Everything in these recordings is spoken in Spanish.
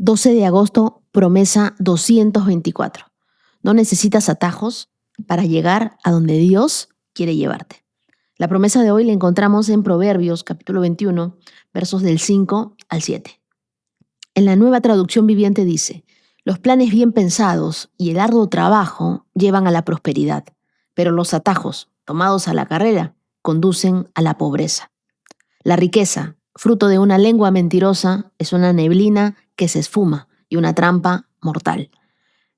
12 de agosto, promesa 224. No necesitas atajos para llegar a donde Dios quiere llevarte. La promesa de hoy la encontramos en Proverbios, capítulo 21, versos del 5 al 7. En la Nueva Traducción Viviente dice: los planes bien pensados y el arduo trabajo llevan a la prosperidad, pero los atajos, tomados a la carrera, conducen a la pobreza. La riqueza, fruto de una lengua mentirosa, es una neblina que se esfuma y una trampa mortal.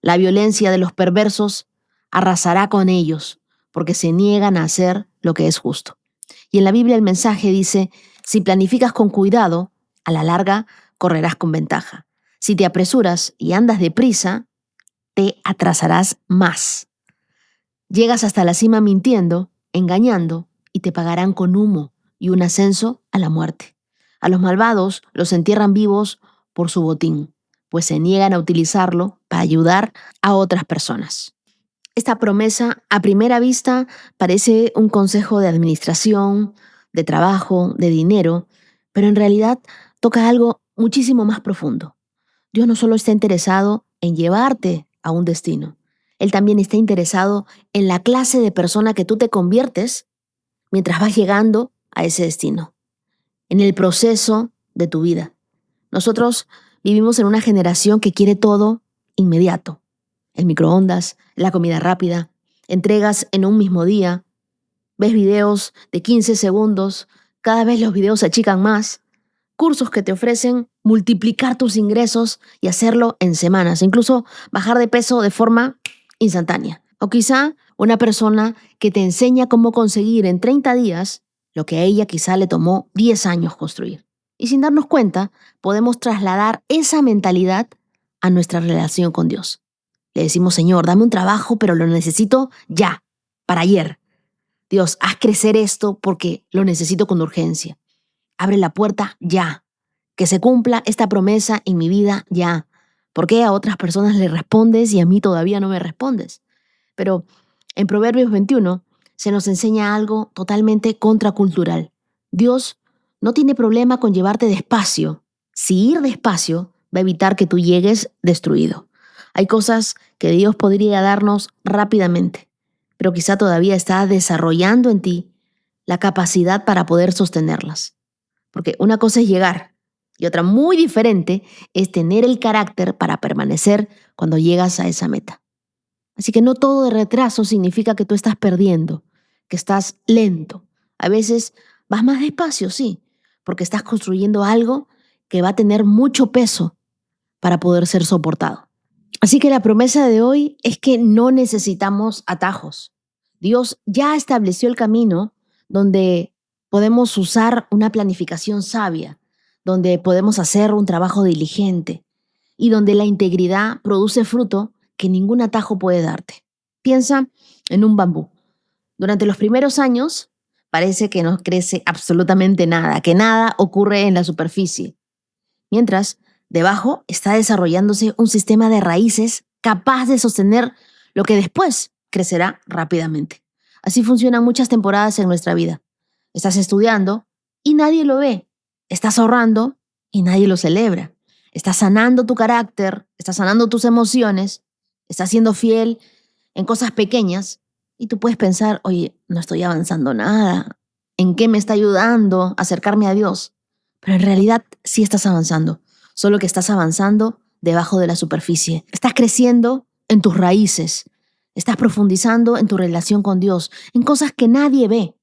La violencia de los perversos arrasará con ellos, porque se niegan a hacer lo que es justo. Y en la Biblia el mensaje dice: si planificas con cuidado, a la larga correrás con ventaja. Si te apresuras y andas deprisa, te atrasarás más. Llegas hasta la cima mintiendo, engañando, y te pagarán con humo y un ascenso a la muerte. A los malvados los entierran vivos por su botín, pues se niegan a utilizarlo para ayudar a otras personas. Esta promesa, a primera vista, parece un consejo de administración, de trabajo, de dinero, pero en realidad toca algo muchísimo más profundo. Dios no solo está interesado en llevarte a un destino, Él también está interesado en la clase de persona que tú te conviertes mientras vas llegando a ese destino, en el proceso de tu vida. Nosotros vivimos en una generación que quiere todo inmediato. El microondas, la comida rápida, entregas en un mismo día, ves videos de 15 segundos, cada vez los videos se achican más, cursos que te ofrecen multiplicar tus ingresos y hacerlo en semanas, incluso bajar de peso de forma instantánea. O quizá una persona que te enseña cómo conseguir en 30 días lo que a ella quizá le tomó 10 años construir. Y sin darnos cuenta, podemos trasladar esa mentalidad a nuestra relación con Dios. Le decimos: Señor, dame un trabajo, pero lo necesito ya, para ayer. Dios, haz crecer esto porque lo necesito con urgencia. Abre la puerta ya. Que se cumpla esta promesa en mi vida ya. ¿Por qué a otras personas le respondes y a mí todavía no me respondes? Pero en Proverbios 21 se nos enseña algo totalmente contracultural. Dios no tiene problema con llevarte despacio. Si ir despacio va a evitar que tú llegues destruido. Hay cosas que Dios podría darnos rápidamente, pero quizá todavía está desarrollando en ti la capacidad para poder sostenerlas. Porque una cosa es llegar y otra muy diferente es tener el carácter para permanecer cuando llegas a esa meta. Así que no todo de retraso significa que tú estás perdiendo, que estás lento. A veces vas más despacio, sí, porque estás construyendo algo que va a tener mucho peso para poder ser soportado. Así que la promesa de hoy es que no necesitamos atajos. Dios ya estableció el camino donde podemos usar una planificación sabia, donde podemos hacer un trabajo diligente y donde la integridad produce fruto que ningún atajo puede darte. Piensa en un bambú. Durante los primeros años parece que no crece absolutamente nada, que nada ocurre en la superficie, mientras debajo está desarrollándose un sistema de raíces capaz de sostener lo que después crecerá rápidamente. Así funcionan muchas temporadas en nuestra vida. Estás estudiando y nadie lo ve. Estás ahorrando y nadie lo celebra. Estás sanando tu carácter, estás sanando tus emociones, estás siendo fiel en cosas pequeñas y tú puedes pensar: oye, no estoy avanzando nada. ¿En qué me está ayudando a acercarme a Dios? Pero en realidad sí estás avanzando, solo que estás avanzando debajo de la superficie. Estás creciendo en tus raíces, estás profundizando en tu relación con Dios, en cosas que nadie ve.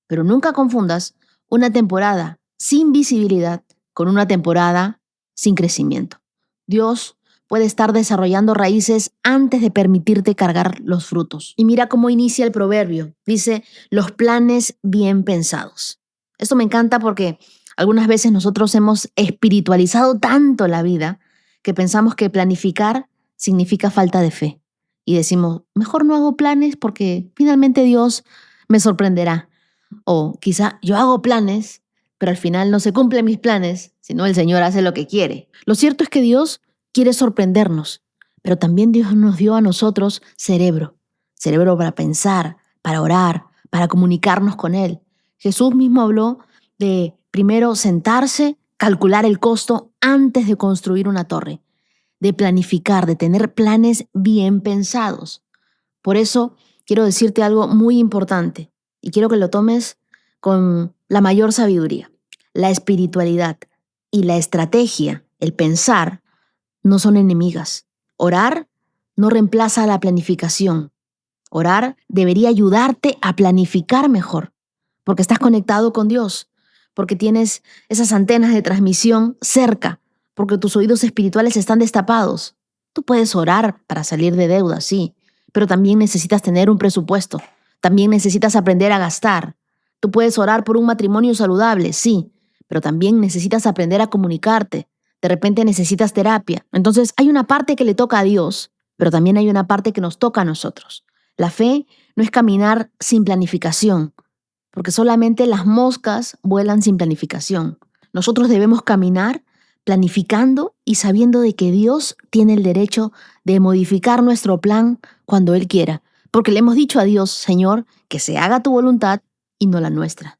Pero nunca confundas una temporada sin visibilidad con una temporada sin crecimiento. Dios puede estar desarrollando raíces antes de permitirte cargar los frutos. Y mira cómo inicia el proverbio. Dice: los planes bien pensados. Esto me encanta porque algunas veces nosotros hemos espiritualizado tanto la vida que pensamos que planificar significa falta de fe. Y decimos: mejor no hago planes porque finalmente Dios me sorprenderá. O quizá yo hago planes, pero al final no se cumplen mis planes, sino el Señor hace lo que quiere. Lo cierto es que Dios quiere sorprendernos, pero también Dios nos dio a nosotros cerebro. Cerebro para pensar, para orar, para comunicarnos con Él. Jesús mismo habló de primero sentarse, calcular el costo antes de construir una torre. de planificar, de tener planes bien pensados. Por eso quiero decirte algo muy importante y quiero que lo tomes con la mayor sabiduría. La espiritualidad y la estrategia, el pensar, no son enemigas. Orar no reemplaza la planificación. Orar debería ayudarte a planificar mejor, porque estás conectado con Dios, porque tienes esas antenas de transmisión cerca, porque tus oídos espirituales están destapados. Tú puedes orar para salir de deudas, sí, pero también necesitas tener un presupuesto. También necesitas aprender a gastar. Tú puedes orar por un matrimonio saludable, sí, pero también necesitas aprender a comunicarte. De repente necesitas terapia. Entonces hay una parte que le toca a Dios, pero también hay una parte que nos toca a nosotros. La fe no es caminar sin planificación, porque solamente las moscas vuelan sin planificación. Nosotros debemos caminar planificando y sabiendo de que Dios tiene el derecho de modificar nuestro plan cuando Él quiera, porque le hemos dicho a Dios, Señor, que se haga tu voluntad y no la nuestra.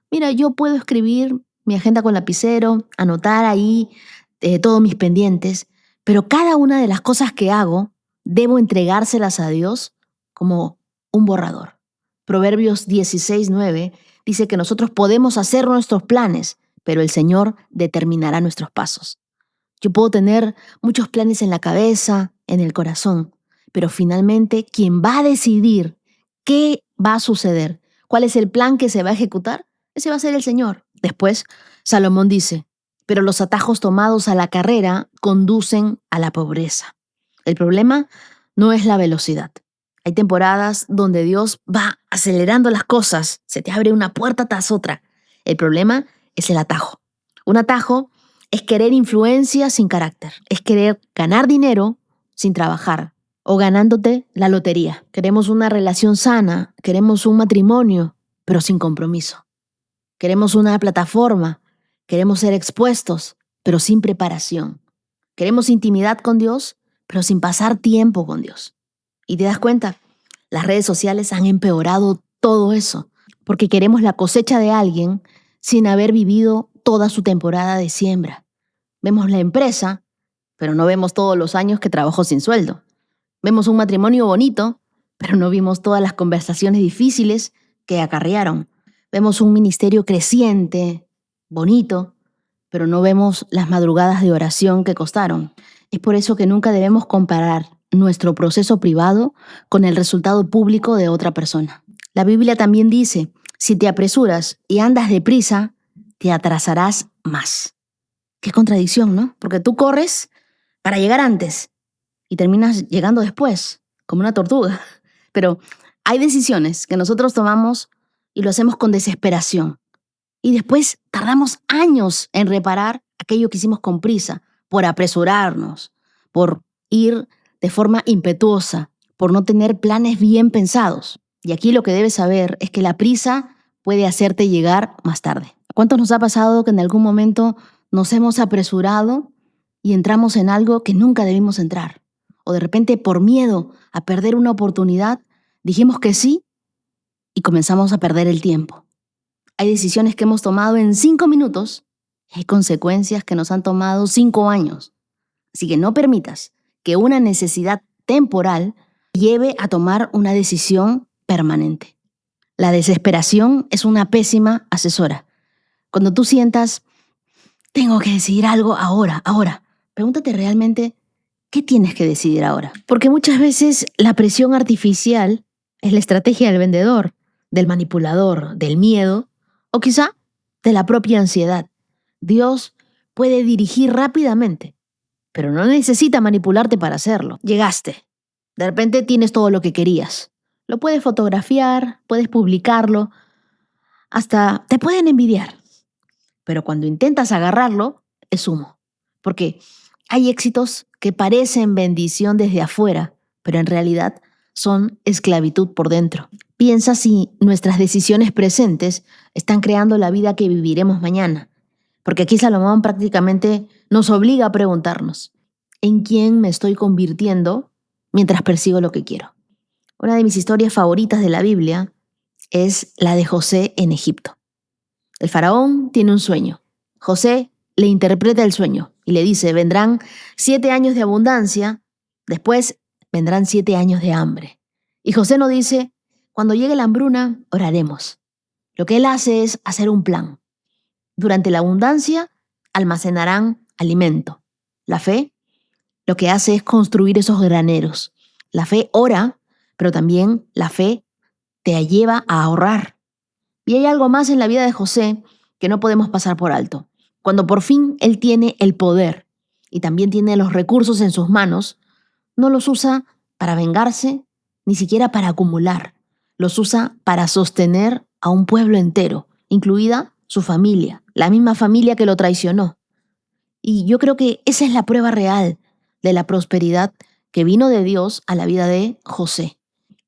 Mira, yo puedo escribir mi agenda con lapicero, anotar ahí todos mis pendientes, pero cada una de las cosas que hago debo entregárselas a Dios como un borrador. Proverbios 16:9 dice que nosotros podemos hacer nuestros planes, pero el Señor determinará nuestros pasos. Yo puedo tener muchos planes en la cabeza, en el corazón, pero finalmente quien va a decidir qué va a suceder, cuál es el plan que se va a ejecutar, ese va a ser el Señor. Después, Salomón dice, pero los atajos tomados a la carrera conducen a la pobreza. El problema no es la velocidad. Hay temporadas donde Dios va acelerando las cosas, se te abre una puerta tras otra. El problema es el atajo. Un atajo es querer influencia sin carácter, es querer ganar dinero sin trabajar o ganándote la lotería. Queremos una relación sana, queremos un matrimonio, pero sin compromiso. Queremos una plataforma, queremos ser expuestos, pero sin preparación. Queremos intimidad con Dios, pero sin pasar tiempo con Dios. Y te das cuenta, las redes sociales han empeorado todo eso, porque queremos la cosecha de alguien sin haber vivido toda su temporada de siembra. Vemos la empresa, pero no vemos todos los años que trabajó sin sueldo. Vemos un matrimonio bonito, pero no vimos todas las conversaciones difíciles que acarrearon. Vemos un ministerio creciente, bonito, pero no vemos las madrugadas de oración que costaron. Es por eso que nunca debemos comparar nuestro proceso privado con el resultado público de otra persona. La Biblia también dice, si te apresuras y andas deprisa, te atrasarás más. Qué contradicción, ¿no? Porque tú corres para llegar antes y terminas llegando después, como una tortuga. Pero hay decisiones que nosotros tomamos y lo hacemos con desesperación. Y después tardamos años en reparar aquello que hicimos con prisa, por apresurarnos, por ir de forma impetuosa, por no tener planes bien pensados. Y aquí lo que debes saber es que la prisa puede hacerte llegar más tarde. ¿A cuántos nos ha pasado que en algún momento nos hemos apresurado y entramos en algo que nunca debimos entrar? O de repente, por miedo a perder una oportunidad, dijimos que sí y comenzamos a perder el tiempo. Hay decisiones que hemos tomado en 5 minutos y hay consecuencias que nos han tomado 5 años. Así que no permitas que una necesidad temporal lleve a tomar una decisión permanente. La desesperación es una pésima asesora. Cuando tú sientas, tengo que decidir algo ahora, pregúntate realmente, ¿qué tienes que decidir ahora? Porque muchas veces la presión artificial es la estrategia del vendedor, del manipulador, del miedo, o quizá de la propia ansiedad. Dios puede dirigir rápidamente, pero no necesita manipularte para hacerlo. Llegaste. De repente tienes todo lo que querías. Lo puedes fotografiar, puedes publicarlo, hasta te pueden envidiar. Pero cuando intentas agarrarlo, es humo. Porque hay éxitos que parecen bendición desde afuera, pero en realidad son esclavitud por dentro. Piensa si nuestras decisiones presentes están creando la vida que viviremos mañana. Porque aquí Salomón prácticamente nos obliga a preguntarnos, ¿en quién me estoy convirtiendo mientras persigo lo que quiero? Una de mis historias favoritas de la Biblia es la de José en Egipto. El faraón tiene un sueño. José le interpreta el sueño. y le dice, vendrán 7 años de abundancia, después vendrán 7 años de hambre. Y José nos dice, cuando llegue la hambruna, oraremos. Lo que él hace es hacer un plan. Durante la abundancia, almacenarán alimento. La fe lo que hace es construir esos graneros. La fe ora, pero también la fe te lleva a ahorrar. Y hay algo más en la vida de José que no podemos pasar por alto. Cuando por fin él tiene el poder y también tiene los recursos en sus manos, no los usa para vengarse, ni siquiera para acumular. Los usa para sostener a un pueblo entero, incluida su familia, la misma familia que lo traicionó. Y yo creo que esa es la prueba real de la prosperidad que vino de Dios a la vida de José.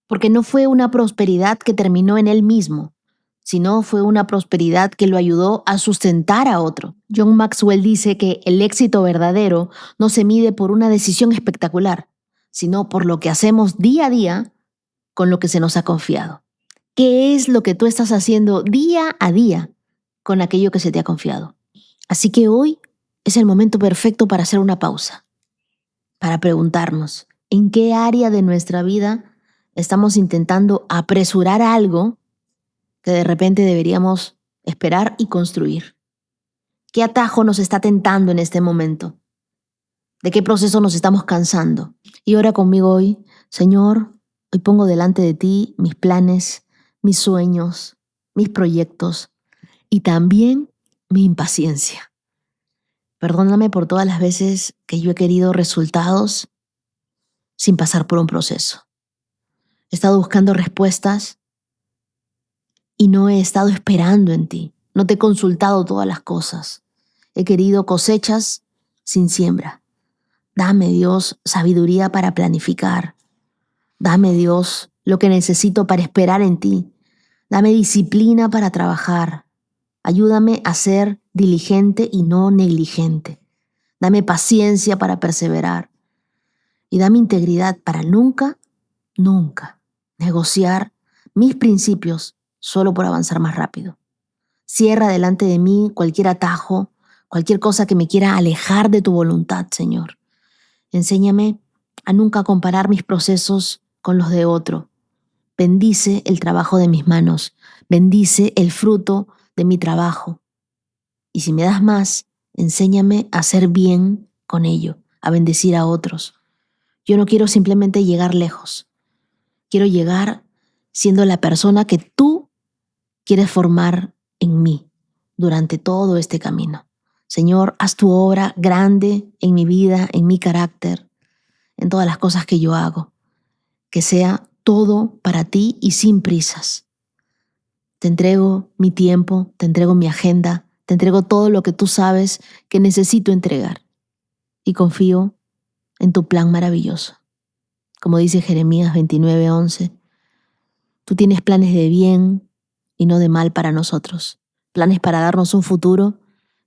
Porque no fue una prosperidad que terminó en él mismo, sino fue una prosperidad que lo ayudó a sustentar a otro. John Maxwell dice que el éxito verdadero no se mide por una decisión espectacular, sino por lo que hacemos día a día con lo que se nos ha confiado. ¿Qué es lo que tú estás haciendo día a día con aquello que se te ha confiado? Así que hoy es el momento perfecto para hacer una pausa, para preguntarnos en qué área de nuestra vida estamos intentando apresurar algo que de repente deberíamos esperar y construir. ¿Qué atajo nos está tentando en este momento? ¿De qué proceso nos estamos cansando? Y ora conmigo hoy, Señor, hoy pongo delante de ti mis planes, mis sueños, mis proyectos y también mi impaciencia. Perdóname por todas las veces que yo he querido resultados sin pasar por un proceso. He estado buscando respuestas y no he estado esperando en ti. No te he consultado todas las cosas. He querido cosechas sin siembra. Dame, Dios, sabiduría para planificar. Dame, Dios, lo que necesito para esperar en ti. Dame disciplina para trabajar. Ayúdame a ser diligente y no negligente. Dame paciencia para perseverar. Y dame integridad para nunca negociar mis principios solo por avanzar más rápido. Cierra delante de mí cualquier atajo, cualquier cosa que me quiera alejar de tu voluntad, Señor. Enséñame a nunca comparar mis procesos con los de otro. Bendice el trabajo de mis manos. Bendice el fruto de mi trabajo. Y si me das más, enséñame a hacer bien con ello, a bendecir a otros. Yo no quiero simplemente llegar lejos. Quiero llegar siendo la persona que tú quieres formar en mí durante todo este camino. Señor, haz tu obra grande en mi vida, en mi carácter, en todas las cosas que yo hago. Que sea todo para ti y sin prisas. Te entrego mi tiempo, te entrego mi agenda, te entrego todo lo que tú sabes que necesito entregar. Y confío en tu plan maravilloso. Como dice Jeremías 29:11, tú tienes planes de bien y no de mal para nosotros. Planes para darnos un futuro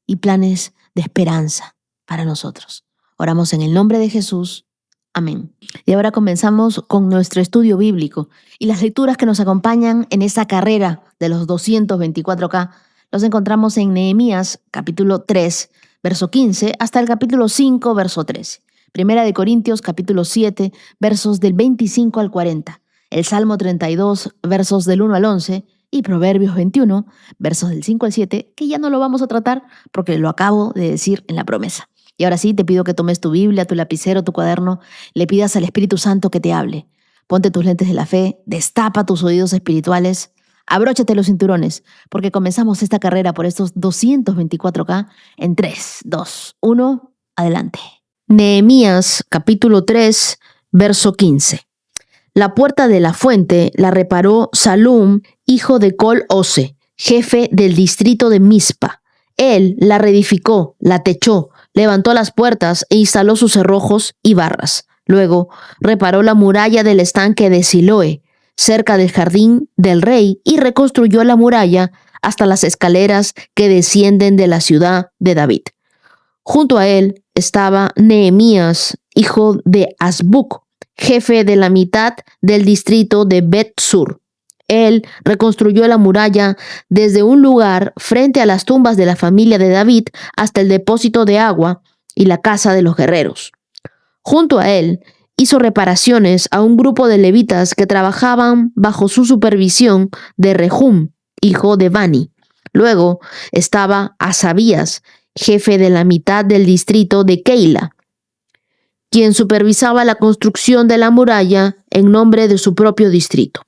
y planes de esperanza para nosotros. Oramos en el nombre de Jesús. Amén. Y ahora comenzamos con nuestro estudio bíblico y las lecturas que nos acompañan en esta carrera de los 224K. Los encontramos en Nehemías capítulo 3, verso 15 hasta el capítulo 5, verso 13. Primera de Corintios capítulo 7, versos del 25 al 40. El Salmo 32, versos del 1 al 11. Y Proverbios 21, versos del 5 al 7, que ya no lo vamos a tratar porque lo acabo de decir en la promesa. Y ahora sí, te pido que tomes tu Biblia, tu lapicero, tu cuaderno, le pidas al Espíritu Santo que te hable. Ponte tus lentes de la fe, destapa tus oídos espirituales, abróchate los cinturones, porque comenzamos esta carrera por estos 224K en 3, 2, 1, adelante. Nehemías capítulo 3, verso 15. La puerta de la fuente la reparó Salum, hijo de Col-Ose, jefe del distrito de Mizpa. Él la reedificó, la techó, levantó las puertas e instaló sus cerrojos y barras. Luego reparó la muralla del estanque de Siloé, cerca del jardín del rey, y reconstruyó la muralla hasta las escaleras que descienden de la ciudad de David. Junto a él estaba Nehemías, hijo de Azbuc, jefe de la mitad del distrito de Bet-Sur. Él reconstruyó la muralla desde un lugar frente a las tumbas de la familia de David hasta el depósito de agua y la casa de los guerreros. Junto a él, hizo reparaciones a un grupo de levitas que trabajaban bajo su supervisión de Rehum, hijo de Bani. Luego estaba Asabías, jefe de la mitad del distrito de Keila, quien supervisaba la construcción de la muralla en nombre de su propio distrito.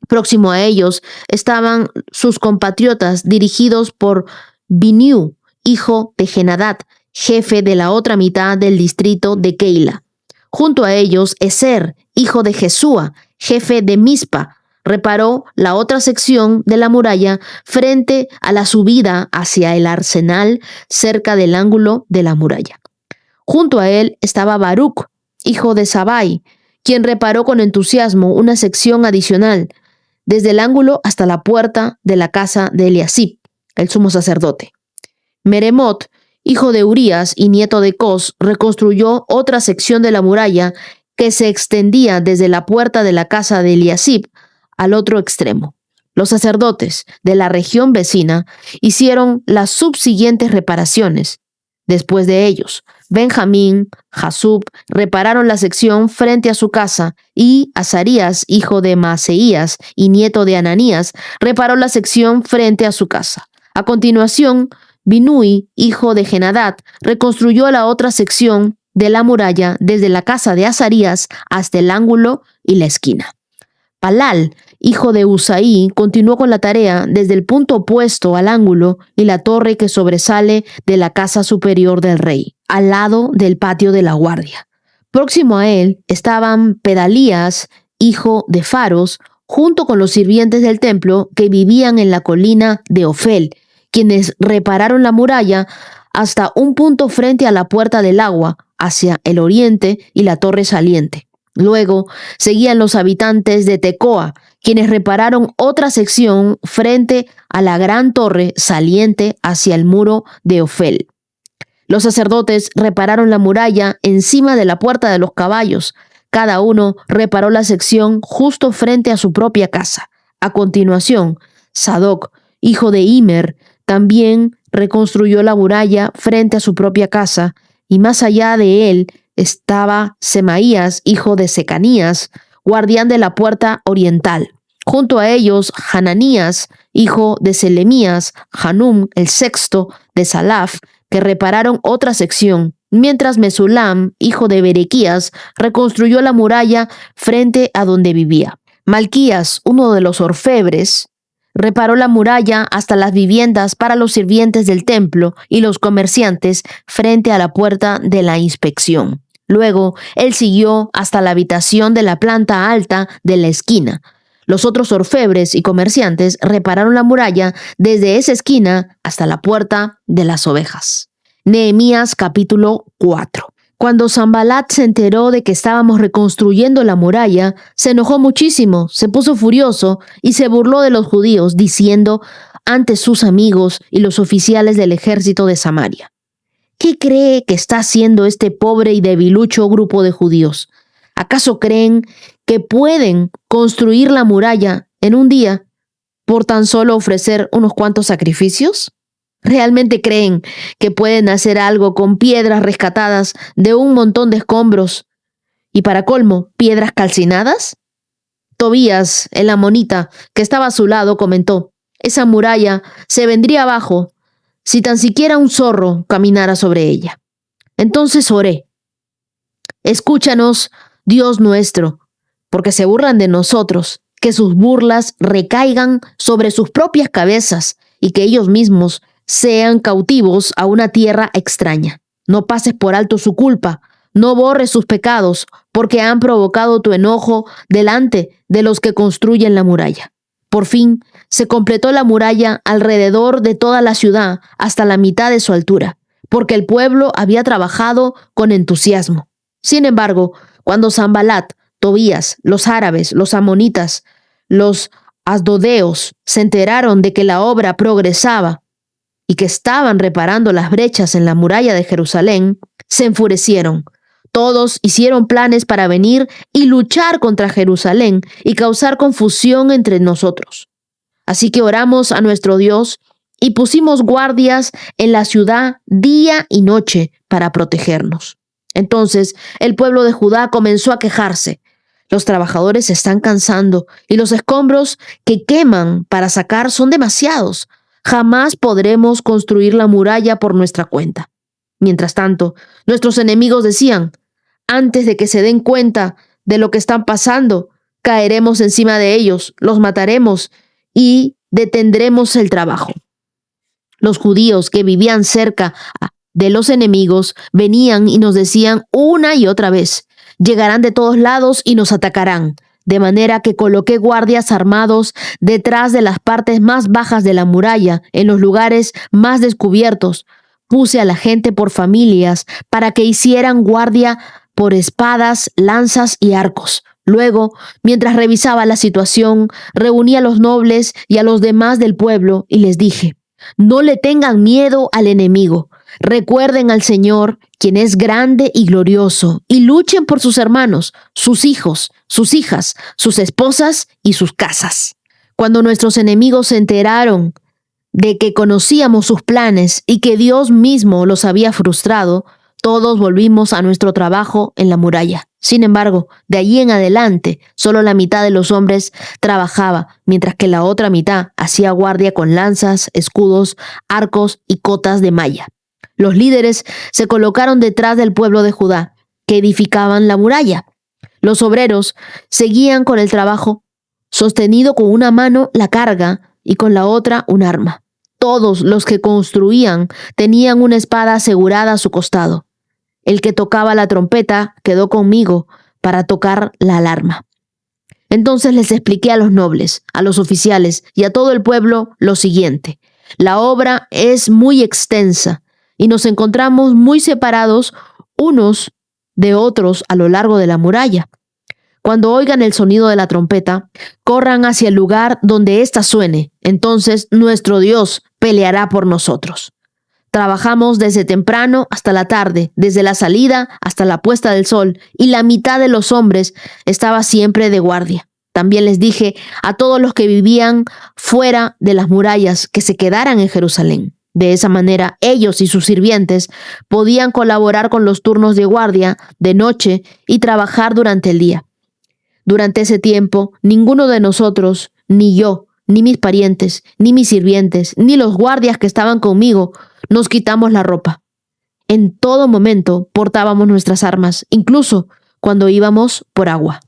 Próximo a ellos estaban sus compatriotas dirigidos por Biniu, hijo de Genadat, jefe de la otra mitad del distrito de Keila. Junto a ellos, Ezer, hijo de Jesúa, jefe de Mispa, reparó la otra sección de la muralla frente a la subida hacia el arsenal cerca del ángulo de la muralla. Junto a él estaba Baruc, hijo de Sabai, quien reparó con entusiasmo una sección adicional, desde el ángulo hasta la puerta de la casa de Eliasib, el sumo sacerdote. Meremot, hijo de Urías y nieto de Cos, reconstruyó otra sección de la muralla que se extendía desde la puerta de la casa de Eliasib al otro extremo. Los sacerdotes de la región vecina hicieron las subsiguientes reparaciones. Después de ellos, Benjamín, Jasub repararon la sección frente a su casa y Azarías, hijo de Maaseías y nieto de Ananías, reparó la sección frente a su casa. A continuación, Binui, hijo de Genadat, reconstruyó la otra sección de la muralla desde la casa de Azarías hasta el ángulo y la esquina. Palal, hijo de Usaí, continuó con la tarea desde el punto opuesto al ángulo y la torre que sobresale de la casa superior del rey, al lado del patio de la guardia. Próximo a él estaban Pedalías, hijo de Faros, junto con los sirvientes del templo que vivían en la colina de Ofel, quienes repararon la muralla hasta un punto frente a la puerta del agua, hacia el oriente y la torre saliente. Luego seguían los habitantes de Tecoa, quienes repararon otra sección frente a la gran torre saliente hacia el muro de Ofel. Los sacerdotes repararon la muralla encima de la puerta de los caballos. Cada uno reparó la sección justo frente a su propia casa. A continuación, Sadoc, hijo de Immer, también reconstruyó la muralla frente a su propia casa, y más allá de él estaba Semaías, hijo de Secanías, guardián de la puerta oriental. Junto a ellos, Hananías, hijo de Selemías, Hanum, el sexto de Salaf, que repararon otra sección, mientras Mesulam, hijo de Berequías, reconstruyó la muralla frente a donde vivía. Malquías, uno de los orfebres, reparó la muralla hasta las viviendas para los sirvientes del templo y los comerciantes frente a la puerta de la inspección. Luego, él siguió hasta la habitación de la planta alta de la esquina. Los otros orfebres y comerciantes repararon la muralla desde esa esquina hasta la puerta de las ovejas. Nehemías capítulo 4. Cuando Sanbalat se enteró de que estábamos reconstruyendo la muralla, se enojó muchísimo, se puso furioso y se burló de los judíos, diciendo ante sus amigos y los oficiales del ejército de Samaria: ¿qué cree que está haciendo este pobre y debilucho grupo de judíos? ¿Acaso creen que pueden construir la muralla en un día por tan solo ofrecer unos cuantos sacrificios? ¿Realmente creen que pueden hacer algo con piedras rescatadas de un montón de escombros y, para colmo, piedras calcinadas? Tobías, el amonita, que estaba a su lado, comentó: esa muralla se vendría abajo si tan siquiera un zorro caminara sobre ella. Entonces oré: escúchanos, Dios nuestro, porque se burlan de nosotros, que sus burlas recaigan sobre sus propias cabezas y que ellos mismos sean cautivos a una tierra extraña. No pases por alto su culpa, no borres sus pecados, porque han provocado tu enojo delante de los que construyen la muralla. Por fin se completó la muralla alrededor de toda la ciudad hasta la mitad de su altura, porque el pueblo había trabajado con entusiasmo. Sin embargo, cuando Sanbalat, Tobías, los árabes, los amonitas, los asdodeos se enteraron de que la obra progresaba y que estaban reparando las brechas en la muralla de Jerusalén, se enfurecieron. Todos hicieron planes para venir y luchar contra Jerusalén y causar confusión entre nosotros. Así que oramos a nuestro Dios y pusimos guardias en la ciudad día y noche para protegernos. Entonces el pueblo de Judá comenzó a quejarse. Los trabajadores se están cansando y los escombros que queman para sacar son demasiados. Jamás podremos construir la muralla por nuestra cuenta. Mientras tanto, nuestros enemigos decían: antes de que se den cuenta de lo que están pasando, caeremos encima de ellos, los mataremos y detendremos el trabajo. Los judíos que vivían cerca de los enemigos venían y nos decían una y otra vez: llegarán de todos lados y nos atacarán. De manera que coloqué guardias armados detrás de las partes más bajas de la muralla, en los lugares más descubiertos. Puse a la gente por familias para que hicieran guardia por espadas, lanzas y arcos. Luego, mientras revisaba la situación, reuní a los nobles y a los demás del pueblo y les dije: no le tengan miedo al enemigo. Recuerden al Señor, quien es grande y glorioso, y luchen por sus hermanos, sus hijos, sus hijas, sus esposas y sus casas. Cuando nuestros enemigos se enteraron de que conocíamos sus planes y que Dios mismo los había frustrado, todos volvimos a nuestro trabajo en la muralla. Sin embargo, de allí en adelante, solo la mitad de los hombres trabajaba, mientras que la otra mitad hacía guardia con lanzas, escudos, arcos y cotas de malla. Los líderes se colocaron detrás del pueblo de Judá, que edificaban la muralla. Los obreros seguían con el trabajo, sostenido con una mano la carga y con la otra un arma. Todos los que construían tenían una espada asegurada a su costado. El que tocaba la trompeta quedó conmigo para tocar la alarma. Entonces les expliqué a los nobles, a los oficiales y a todo el pueblo lo siguiente: la obra es muy extensa y nos encontramos muy separados unos de otros a lo largo de la muralla. Cuando oigan el sonido de la trompeta, corran hacia el lugar donde ésta suene. Entonces nuestro Dios peleará por nosotros. Trabajamos desde temprano hasta la tarde, desde la salida hasta la puesta del sol, y la mitad de los hombres estaba siempre de guardia. También les dije a todos los que vivían fuera de las murallas que se quedaran en Jerusalén. De esa manera, ellos y sus sirvientes podían colaborar con los turnos de guardia de noche y trabajar durante el día. Durante ese tiempo, ninguno de nosotros, ni yo, ni mis parientes, ni mis sirvientes, ni los guardias que estaban conmigo, nos quitamos la ropa. En todo momento portábamos nuestras armas, incluso cuando íbamos por agua.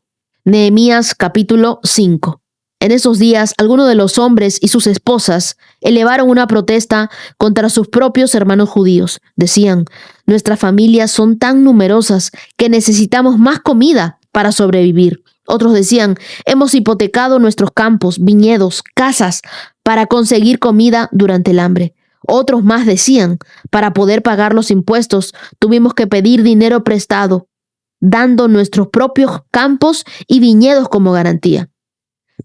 Nehemías capítulo 5. En esos días, algunos de los hombres y sus esposas elevaron una protesta contra sus propios hermanos judíos. Decían: nuestras familias son tan numerosas que necesitamos más comida para sobrevivir. Otros decían: hemos hipotecado nuestros campos, viñedos, casas para conseguir comida durante el hambre. Otros más decían: para poder pagar los impuestos, tuvimos que pedir dinero prestado, dando nuestros propios campos y viñedos como garantía.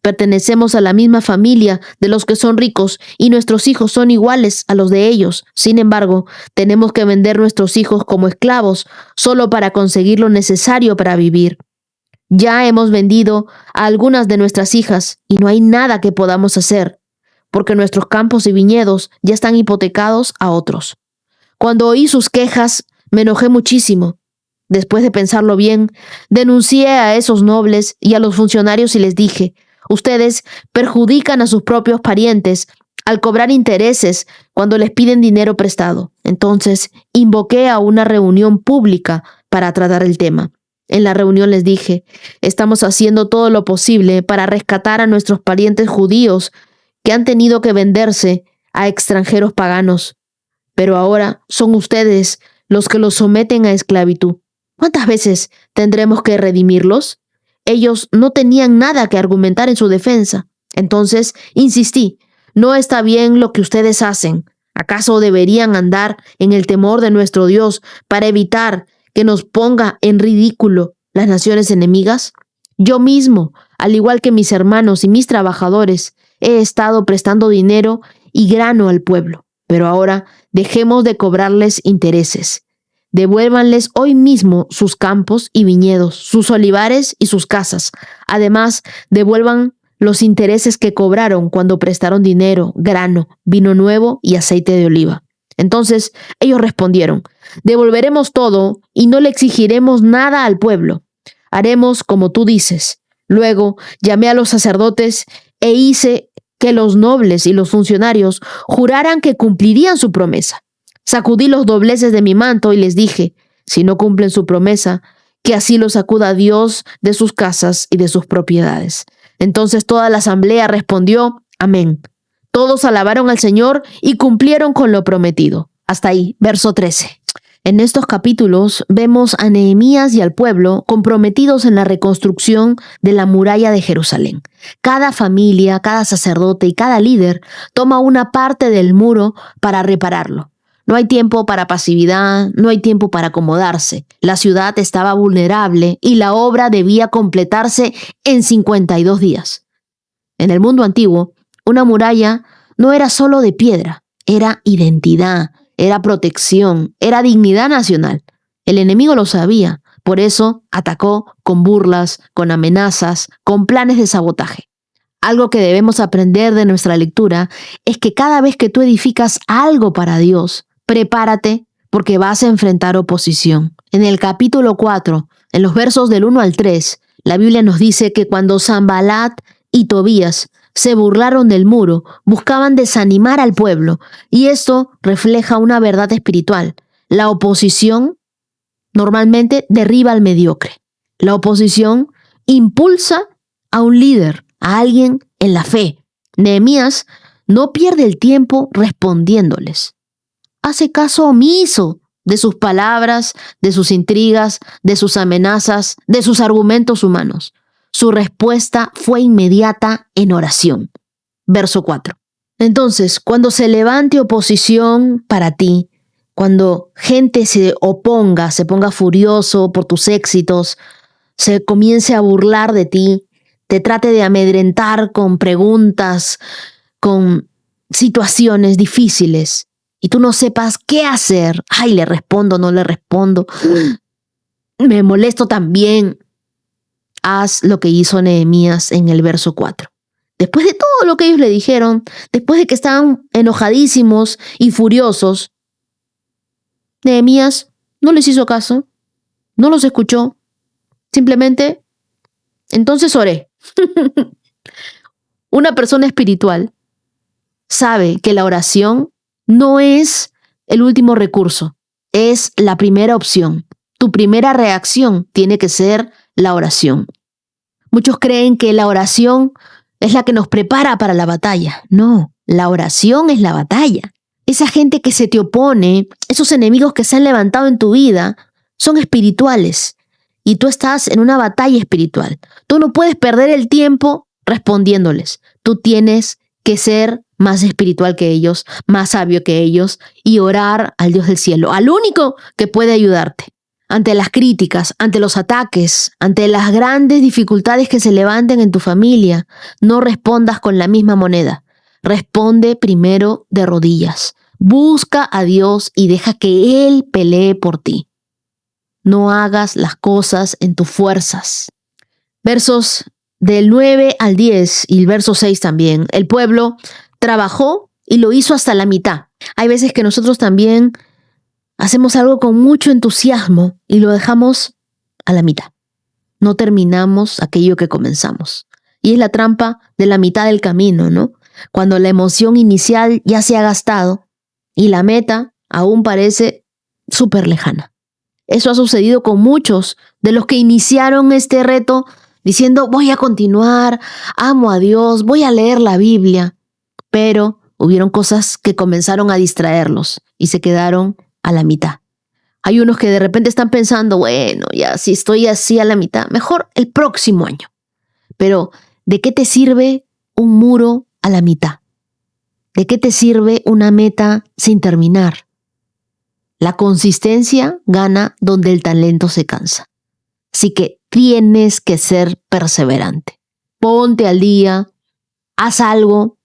Pertenecemos a la misma familia de los que son ricos y nuestros hijos son iguales a los de ellos. Sin embargo, tenemos que vender nuestros hijos como esclavos solo para conseguir lo necesario para vivir. Ya hemos vendido a algunas de nuestras hijas y no hay nada que podamos hacer, porque nuestros campos y viñedos ya están hipotecados a otros. Cuando oí sus quejas, me enojé muchísimo. Después de pensarlo bien, denuncié a esos nobles y a los funcionarios y les dije: ustedes perjudican a sus propios parientes al cobrar intereses cuando les piden dinero prestado. Entonces, invoqué a una reunión pública para tratar el tema. En la reunión les dije: estamos haciendo todo lo posible para rescatar a nuestros parientes judíos que han tenido que venderse a extranjeros paganos. Pero ahora son ustedes los que los someten a esclavitud. ¿Cuántas veces tendremos que redimirlos? Ellos no tenían nada que argumentar en su defensa. Entonces insistí: no está bien lo que ustedes hacen. ¿Acaso deberían andar en el temor de nuestro Dios para evitar que nos ponga en ridículo las naciones enemigas? Yo mismo, al igual que mis hermanos y mis trabajadores, he estado prestando dinero y grano al pueblo. Pero ahora dejemos de cobrarles intereses. Devuélvanles hoy mismo sus campos y viñedos, sus olivares y sus casas. Además, devuelvan los intereses que cobraron cuando prestaron dinero, grano, vino nuevo y aceite de oliva. Entonces ellos respondieron: devolveremos todo y no le exigiremos nada al pueblo. Haremos como tú dices. Luego llamé a los sacerdotes e hice que los nobles y los funcionarios juraran que cumplirían su promesa. Sacudí los dobleces de mi manto y les dije: si no cumplen su promesa, que así los sacuda Dios de sus casas y de sus propiedades. Entonces toda la asamblea respondió: amén. Todos alabaron al Señor y cumplieron con lo prometido. Hasta ahí, verso 13. En estos capítulos vemos a Nehemías y al pueblo comprometidos en la reconstrucción de la muralla de Jerusalén. Cada familia, cada sacerdote y cada líder toma una parte del muro para repararlo. No hay tiempo para pasividad, no hay tiempo para acomodarse. La ciudad estaba vulnerable y la obra debía completarse en 52 días. En el mundo antiguo, una muralla no era solo de piedra, era identidad, era protección, era dignidad nacional. El enemigo lo sabía, por eso atacó con burlas, con amenazas, con planes de sabotaje. Algo que debemos aprender de nuestra lectura es que cada vez que tú edificas algo para Dios, prepárate porque vas a enfrentar oposición. En el capítulo 4, en los versos del 1 al 3, la Biblia nos dice que cuando Sanbalat y Tobías se burlaron del muro, buscaban desanimar al pueblo, y esto refleja una verdad espiritual. La oposición normalmente derriba al mediocre. La oposición impulsa a un líder, a alguien en la fe. Nehemías no pierde el tiempo respondiéndoles. Hace caso omiso de sus palabras, de sus intrigas, de sus amenazas, de sus argumentos humanos. Su respuesta fue inmediata en oración. Verso 4. Entonces, cuando se levante oposición para ti, cuando gente se oponga, se ponga furioso por tus éxitos, se comience a burlar de ti, te trate de amedrentar con preguntas, con situaciones difíciles, y tú no sepas qué hacer, ay, le respondo, no le respondo, me molesto también, haz lo que hizo Nehemías en el verso 4. Después de todo lo que ellos le dijeron, después de que estaban enojadísimos y furiosos, Nehemías no les hizo caso, no los escuchó, simplemente, entonces oré. Una persona espiritual sabe que la oración no es el último recurso, es la primera opción. Tu primera reacción tiene que ser la oración. Muchos creen que la oración es la que nos prepara para la batalla. No, la oración es la batalla. Esa gente que se te opone, esos enemigos que se han levantado en tu vida, son espirituales. Y tú estás en una batalla espiritual. Tú no puedes perder el tiempo respondiéndoles. Tú tienes que ser más espiritual que ellos, más sabio que ellos y orar al Dios del cielo, al único que puede ayudarte. Ante las críticas, ante los ataques, ante las grandes dificultades que se levanten en tu familia, no respondas con la misma moneda. Responde primero de rodillas. Busca a Dios y deja que Él pelee por ti. No hagas las cosas en tus fuerzas. Versos del 9 al 10 y el verso 6 también. El pueblo trabajó y lo hizo hasta la mitad. Hay veces que nosotros también hacemos algo con mucho entusiasmo y lo dejamos a la mitad. No terminamos aquello que comenzamos. Y es la trampa de la mitad del camino, ¿no? Cuando la emoción inicial ya se ha gastado y la meta aún parece súper lejana. Eso ha sucedido con muchos de los que iniciaron este reto diciendo: voy a continuar, amo a Dios, voy a leer la Biblia. Pero hubieron cosas que comenzaron a distraerlos y se quedaron a la mitad. Hay unos que de repente están pensando: bueno, ya si estoy así a la mitad, mejor el próximo año. Pero, ¿de qué te sirve un muro a la mitad? ¿De qué te sirve una meta sin terminar? La consistencia gana donde el talento se cansa. Así que tienes que ser perseverante. Ponte al día, haz algo,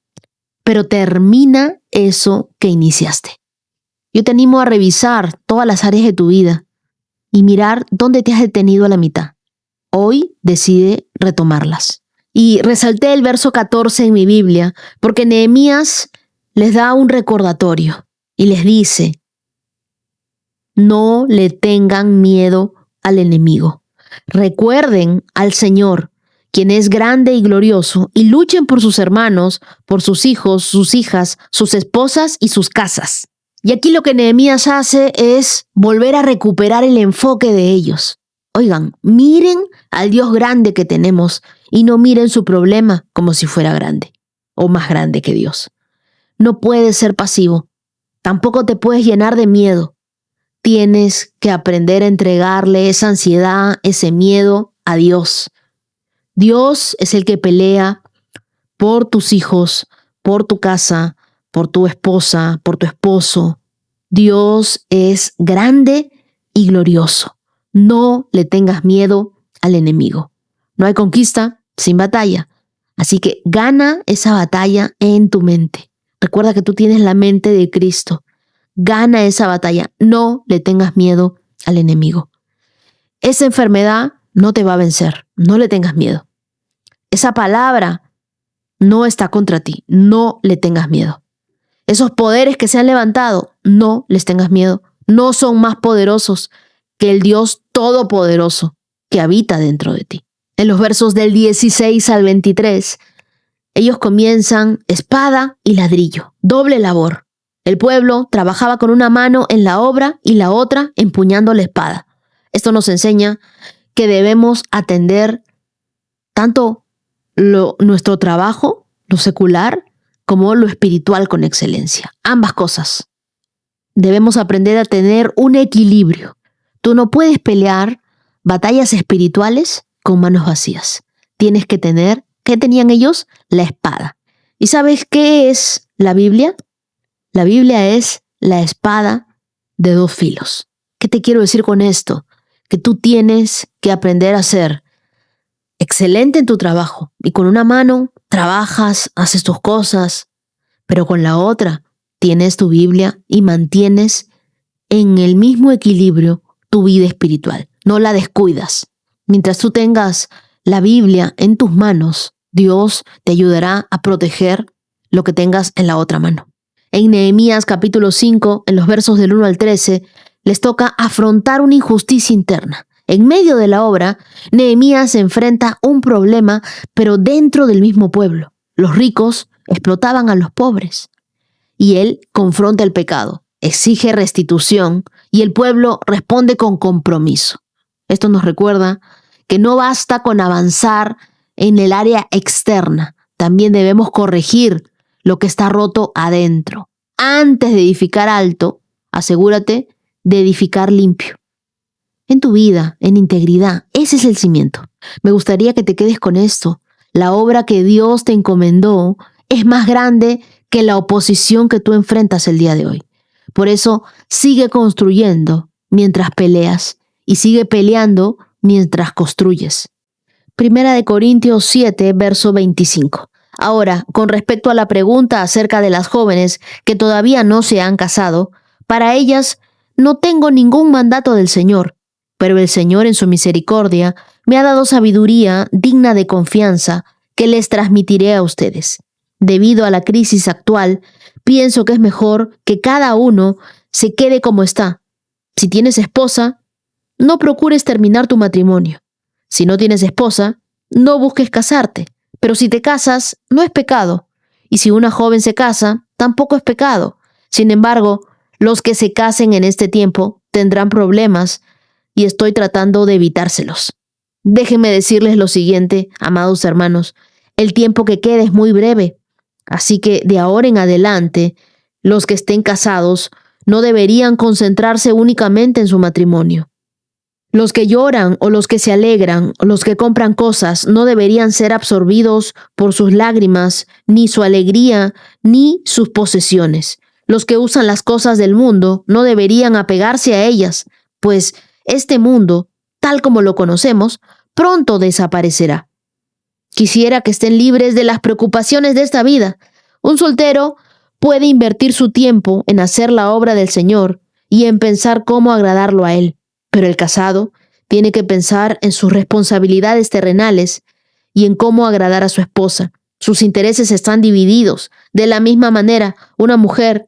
pero termina eso que iniciaste. Yo te animo a revisar todas las áreas de tu vida y mirar dónde te has detenido a la mitad. Hoy decide retomarlas Y resalté el verso 14 en mi Biblia porque Nehemías les da un recordatorio y les dice: no le tengan miedo al enemigo. Recuerden al Señor, quien es grande y glorioso, y luchen por sus hermanos, por sus hijos, sus hijas, sus esposas y sus casas. Y aquí lo que Nehemías hace es volver a recuperar el enfoque de ellos. Oigan, miren al Dios grande que tenemos y no miren su problema como si fuera grande o más grande que Dios. No puedes ser pasivo. Tampoco te puedes llenar de miedo. Tienes que aprender a entregarle esa ansiedad, ese miedo a Dios. Dios es el que pelea por tus hijos, por tu casa, por tu esposa, por tu esposo. Dios es grande y glorioso. No le tengas miedo al enemigo. No hay conquista sin batalla. Así que gana esa batalla en tu mente. Recuerda que tú tienes la mente de Cristo. Gana esa batalla. No le tengas miedo al enemigo. Esa enfermedad no te va a vencer. No le tengas miedo. Esa palabra no está contra ti. No le tengas miedo. Esos poderes que se han levantado, no les tengas miedo. No son más poderosos que el Dios Todopoderoso que habita dentro de ti. En los versos del 16 al 23, ellos comienzan espada y ladrillo, doble labor. El pueblo trabajaba con una mano en la obra y la otra empuñando la espada. Esto nos enseña que debemos atender tanto nuestro trabajo, lo secular, como lo espiritual con excelencia. Ambas cosas. Debemos aprender a tener un equilibrio. Tú no puedes pelear batallas espirituales con manos vacías. Tienes que tener, ¿qué tenían ellos? La espada. ¿Y sabes qué es la Biblia? La Biblia es la espada de dos filos. ¿Qué te quiero decir con esto? Que tú tienes que aprender a ser excelente en tu trabajo y con una mano trabajas, haces tus cosas, pero con la otra tienes tu Biblia y mantienes en el mismo equilibrio tu vida espiritual. No la descuidas. Mientras tú tengas la Biblia en tus manos, Dios te ayudará a proteger lo que tengas en la otra mano. En Nehemías capítulo 5, en los versos del 1 al 13, les toca afrontar una injusticia interna. En medio de la obra, Nehemías enfrenta un problema, pero dentro del mismo pueblo. Los ricos explotaban a los pobres. Y él confronta el pecado, exige restitución y el pueblo responde con compromiso. Esto nos recuerda que no basta con avanzar en el área externa, también debemos corregir lo que está roto adentro. Antes de edificar alto, asegúrate de edificar limpio. En tu vida, en integridad, ese es el cimiento. Me gustaría que te quedes con esto. La obra que Dios te encomendó es más grande que la oposición que tú enfrentas el día de hoy. Por eso, sigue construyendo mientras peleas y sigue peleando mientras construyes. Primera de Corintios 7, verso 25. Ahora, con respecto a la pregunta acerca de las jóvenes que todavía no se han casado, para ellas no tengo ningún mandato del Señor, pero el Señor en su misericordia me ha dado sabiduría digna de confianza que les transmitiré a ustedes. Debido a la crisis actual, pienso que es mejor que cada uno se quede como está. Si tienes esposa, no procures terminar tu matrimonio. Si no tienes esposa, no busques casarte. Pero si te casas, no es pecado. Y si una joven se casa, tampoco es pecado. Sin embargo, los que se casen en este tiempo tendrán problemas y estoy tratando de evitárselos. Déjenme decirles lo siguiente, amados hermanos. El tiempo que queda es muy breve. Así que de ahora en adelante, los que estén casados no deberían concentrarse únicamente en su matrimonio. Los que lloran o los que se alegran o los que compran cosas no deberían ser absorbidos por sus lágrimas, ni su alegría, ni sus posesiones. Los que usan las cosas del mundo no deberían apegarse a ellas, pues este mundo, tal como lo conocemos, pronto desaparecerá. Quisiera que estén libres de las preocupaciones de esta vida. Un soltero puede invertir su tiempo en hacer la obra del Señor y en pensar cómo agradarlo a Él. Pero el casado tiene que pensar en sus responsabilidades terrenales y en cómo agradar a su esposa. Sus intereses están divididos. De la misma manera, una mujer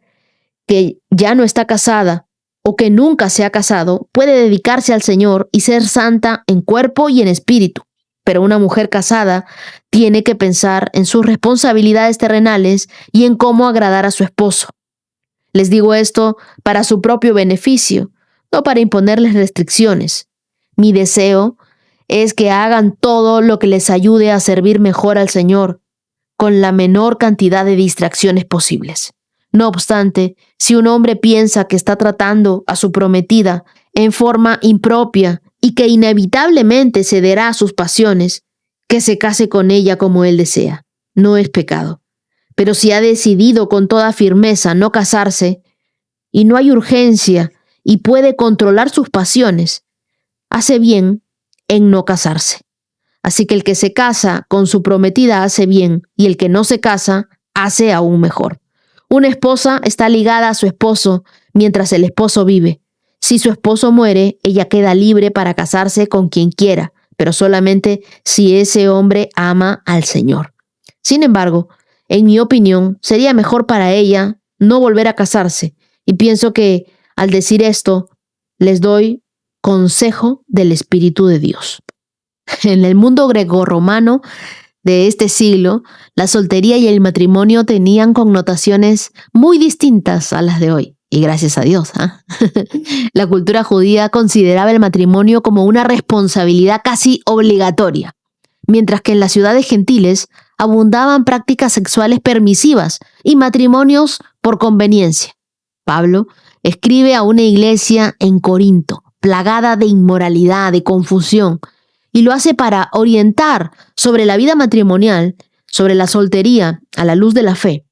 que ya no está casada o que nunca se ha casado puede dedicarse al Señor y ser santa en cuerpo y en espíritu. Pero una mujer casada tiene que pensar en sus responsabilidades terrenales y en cómo agradar a su esposo. Les digo esto para su propio beneficio, no para imponerles restricciones. Mi deseo es que hagan todo lo que les ayude a servir mejor al Señor, con la menor cantidad de distracciones posibles. No obstante, si un hombre piensa que está tratando a su prometida en forma impropia y que inevitablemente cederá a sus pasiones, que se case con ella como él desea. No es pecado. Pero si ha decidido con toda firmeza no casarse, y no hay urgencia y puede controlar sus pasiones, hace bien en no casarse. Así que el que se casa con su prometida hace bien, y el que no se casa hace aún mejor. Una esposa está ligada a su esposo mientras el esposo vive. Si su esposo muere, ella queda libre para casarse con quien quiera, pero solamente si ese hombre ama al Señor. Sin embargo, en mi opinión, sería mejor para ella no volver a casarse, y pienso que al decir esto, les doy consejo del Espíritu de Dios. En el mundo grecorromano de este siglo, la soltería y el matrimonio tenían connotaciones muy distintas a las de hoy. Y gracias a Dios, La cultura judía consideraba el matrimonio como una responsabilidad casi obligatoria, mientras que en las ciudades gentiles abundaban prácticas sexuales permisivas y matrimonios por conveniencia. Pablo escribe a una iglesia en Corinto, plagada de inmoralidad, de confusión, y lo hace para orientar sobre la vida matrimonial, sobre la soltería, a la luz de la fe.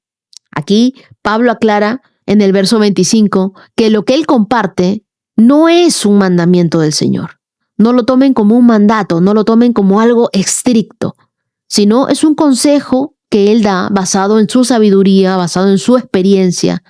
Aquí Pablo aclara en el verso 25 que lo que él comparte no es un mandamiento del Señor. No lo tomen como un mandato, no lo tomen como algo estricto, sino es un consejo que él da basado en su sabiduría, basado en su experiencia,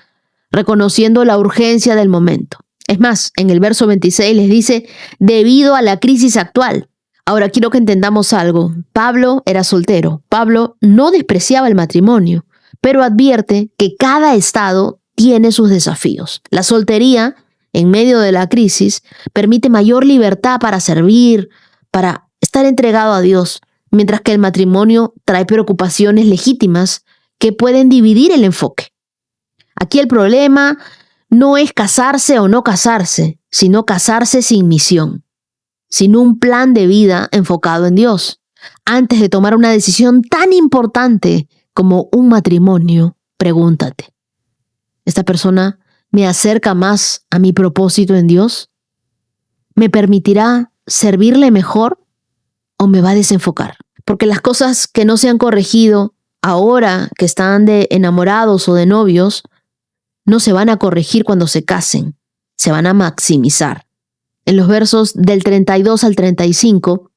reconociendo la urgencia del momento. Es más, en el verso 26 les dice, debido a la crisis actual. Ahora quiero que entendamos algo. Pablo era soltero. Pablo no despreciaba el matrimonio, pero advierte que cada estado tiene sus desafíos. La soltería, en medio de la crisis, permite mayor libertad para servir, para estar entregado a Dios, mientras que el matrimonio trae preocupaciones legítimas que pueden dividir el enfoque. Aquí el problema no es casarse o no casarse, sino casarse sin misión, sin un plan de vida enfocado en Dios. Antes de tomar una decisión tan importante como un matrimonio, pregúntate, ¿esta persona me acerca más a mi propósito en Dios? ¿Me permitirá servirle mejor o me va a desenfocar? Porque las cosas que no se han corregido ahora que están de enamorados o de novios, no se van a corregir cuando se casen, se van a maximizar. En los versos del 32 al 35,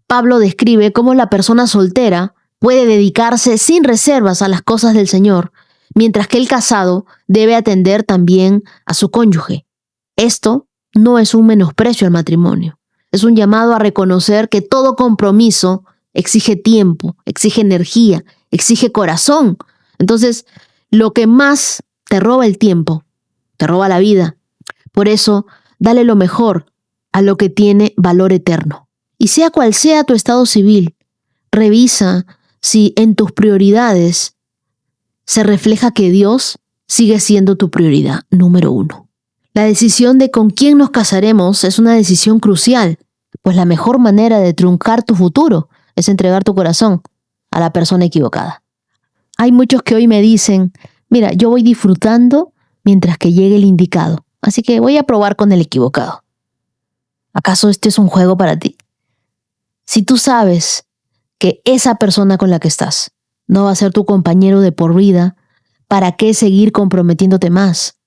Pablo describe cómo la persona soltera puede dedicarse sin reservas a las cosas del Señor, mientras que el casado debe atender también a su cónyuge. Esto no es un menosprecio al matrimonio, es un llamado a reconocer que todo compromiso exige tiempo, exige energía, exige corazón. Entonces, lo que más te roba el tiempo, te roba la vida. Por eso, dale lo mejor a lo que tiene valor eterno. Y sea cual sea tu estado civil, revisa si en tus prioridades se refleja que Dios sigue siendo tu prioridad número uno. La decisión de con quién nos casaremos es una decisión crucial, pues la mejor manera de truncar tu futuro es entregar tu corazón a la persona equivocada. Hay muchos que hoy me dicen, mira, yo voy disfrutando mientras que llegue el indicado, así que voy a probar con el equivocado. ¿Acaso este es un juego para ti? Si tú sabes que esa persona con la que estás no va a ser tu compañero de por vida, ¿para qué seguir comprometiéndote más?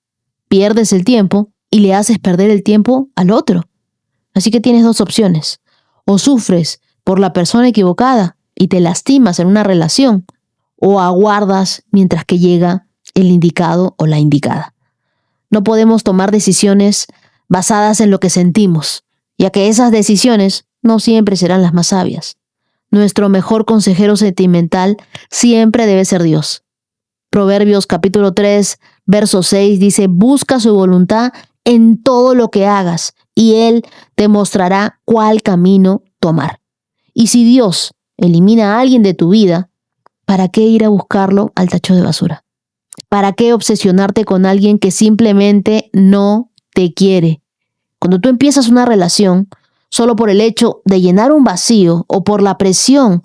Pierdes el tiempo y le haces perder el tiempo al otro. Así que tienes dos opciones. O sufres por la persona equivocada y te lastimas en una relación, o aguardas mientras que llega el indicado o la indicada. No podemos tomar decisiones basadas en lo que sentimos, ya que esas decisiones no siempre serán las más sabias. Nuestro mejor consejero sentimental siempre debe ser Dios. Proverbios capítulo 3, verso 6 dice, busca su voluntad en todo lo que hagas y Él te mostrará cuál camino tomar. Y si Dios elimina a alguien de tu vida, ¿para qué ir a buscarlo al tacho de basura? ¿Para qué obsesionarte con alguien que simplemente no te quiere? Cuando tú empiezas una relación, solo por el hecho de llenar un vacío o por la presión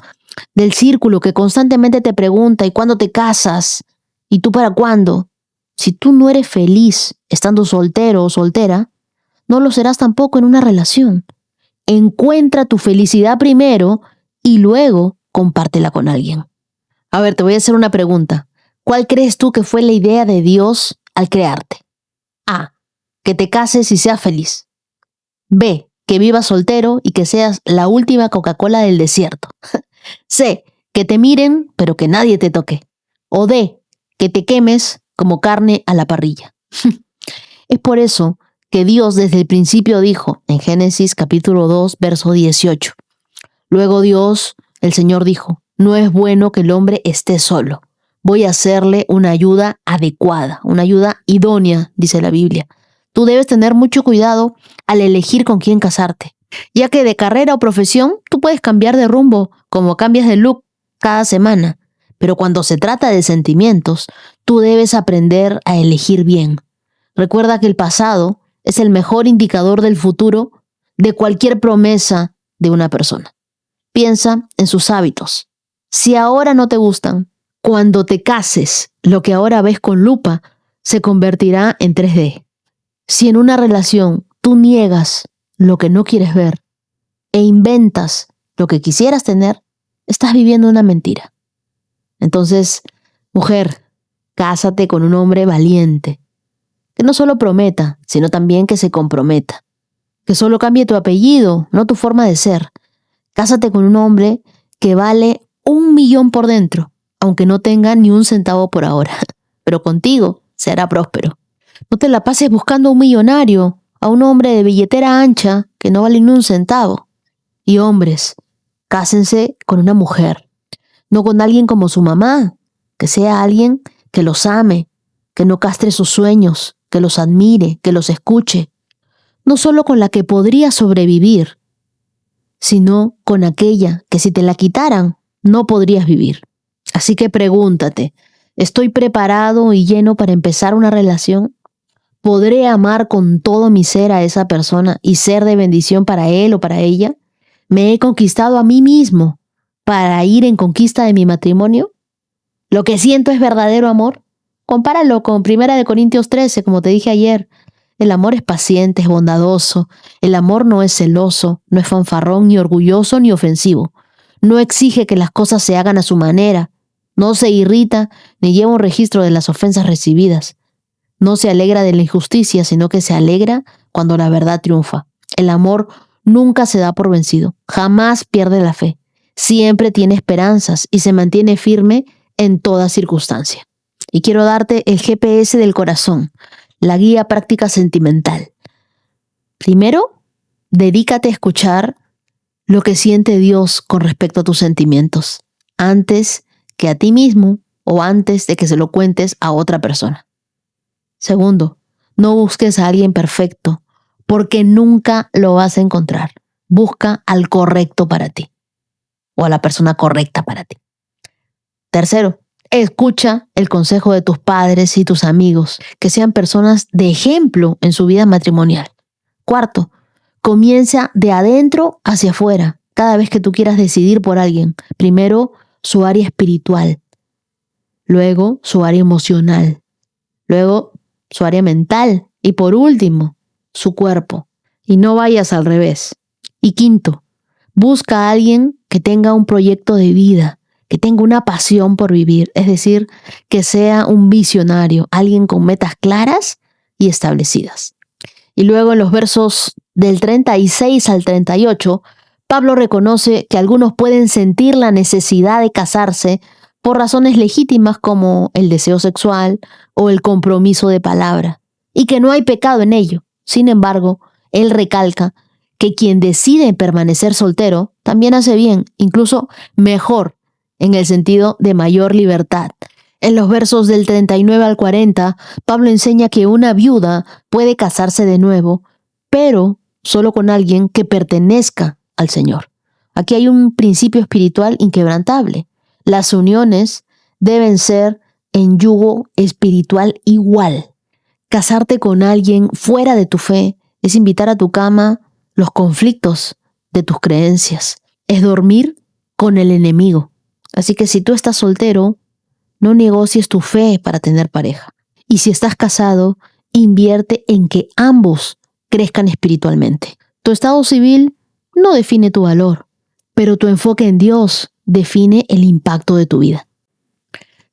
del círculo que constantemente te pregunta ¿y cuándo te casas? ¿Y tú para cuándo? Si tú no eres feliz estando soltero o soltera, no lo serás tampoco en una relación. Encuentra tu felicidad primero y luego compártela con alguien. A ver, te voy a hacer una pregunta. ¿Cuál crees tú que fue la idea de Dios al crearte? A. Que te cases y seas feliz. B. Que vivas soltero y que seas la última Coca-Cola del desierto. C. Que te miren, pero que nadie te toque. O D. Que te quemes como carne a la parrilla. Es por eso que Dios desde el principio dijo en Génesis capítulo 2, verso 18. Luego Dios, el Señor dijo, no es bueno que el hombre esté solo. Voy a hacerle una ayuda adecuada, una ayuda idónea, dice la Biblia. Tú debes tener mucho cuidado al elegir con quién casarte, ya que de carrera o profesión tú puedes cambiar de rumbo, como cambias de look cada semana. Pero cuando se trata de sentimientos, tú debes aprender a elegir bien. Recuerda que el pasado es el mejor indicador del futuro de cualquier promesa de una persona. Piensa en sus hábitos. Si ahora no te gustan, cuando te cases, lo que ahora ves con lupa se convertirá en 3D. Si en una relación tú niegas lo que no quieres ver e inventas lo que quisieras tener, estás viviendo una mentira. Entonces, mujer, cásate con un hombre valiente, que no solo prometa, sino también que se comprometa, que solo cambie tu apellido, no tu forma de ser. Cásate con un hombre que vale 1.000.000 por dentro, aunque no tenga ni un centavo por ahora, pero contigo será próspero. No te la pases buscando a un millonario, a un hombre de billetera ancha que no vale ni un centavo. Y hombres, cásense con una mujer, no con alguien como su mamá, que sea alguien que los ame, que no castre sus sueños, que los admire, que los escuche. No solo con la que podría sobrevivir, sino con aquella que si te la quitaran, no podrías vivir. Así que pregúntate, ¿estoy preparado y lleno para empezar una relación? ¿Podré amar con todo mi ser a esa persona y ser de bendición para él o para ella? ¿Me he conquistado a mí mismo para ir en conquista de mi matrimonio? ¿Lo que siento es verdadero amor? Compáralo con 1 Corintios 13, como te dije ayer. El amor es paciente, es bondadoso. El amor no es celoso, no es fanfarrón, ni orgulloso, ni ofensivo. No exige que las cosas se hagan a su manera. No se irrita, ni lleva un registro de las ofensas recibidas. No se alegra de la injusticia, sino que se alegra cuando la verdad triunfa. El amor nunca se da por vencido, jamás pierde la fe. Siempre tiene esperanzas y se mantiene firme en toda circunstancia. Y quiero darte el GPS del corazón, la guía práctica sentimental. Primero, dedícate a escuchar lo que siente Dios con respecto a tus sentimientos, antes que a ti mismo o antes de que se lo cuentes a otra persona. Segundo, no busques a alguien perfecto, porque nunca lo vas a encontrar. Busca al correcto para ti, o a la persona correcta para ti. Tercero, escucha el consejo de tus padres y tus amigos, que sean personas de ejemplo en su vida matrimonial. Cuarto, comienza de adentro hacia afuera, cada vez que tú quieras decidir por alguien. Primero, su área espiritual, luego su área emocional, luego su área mental y por último, su cuerpo. Y no vayas al revés. Y quinto, busca a alguien que tenga un proyecto de vida, que tenga una pasión por vivir, es decir, que sea un visionario, alguien con metas claras y establecidas. Y luego en los versos del 36 al 38, Pablo reconoce que algunos pueden sentir la necesidad de casarse por razones legítimas como el deseo sexual o el compromiso de palabra, y que no hay pecado en ello. Sin embargo, él recalca que quien decide permanecer soltero también hace bien, incluso mejor, en el sentido de mayor libertad. En los versos del 39 al 40, Pablo enseña que una viuda puede casarse de nuevo, pero solo con alguien que pertenezca al Señor. Aquí hay un principio espiritual inquebrantable. Las uniones deben ser en yugo espiritual igual. Casarte con alguien fuera de tu fe es invitar a tu cama los conflictos de tus creencias. Es dormir con el enemigo. Así que si tú estás soltero, no negocies tu fe para tener pareja. Y si estás casado, invierte en que ambos crezcan espiritualmente. Tu estado civil no define tu valor, pero tu enfoque en Dios define el impacto de tu vida.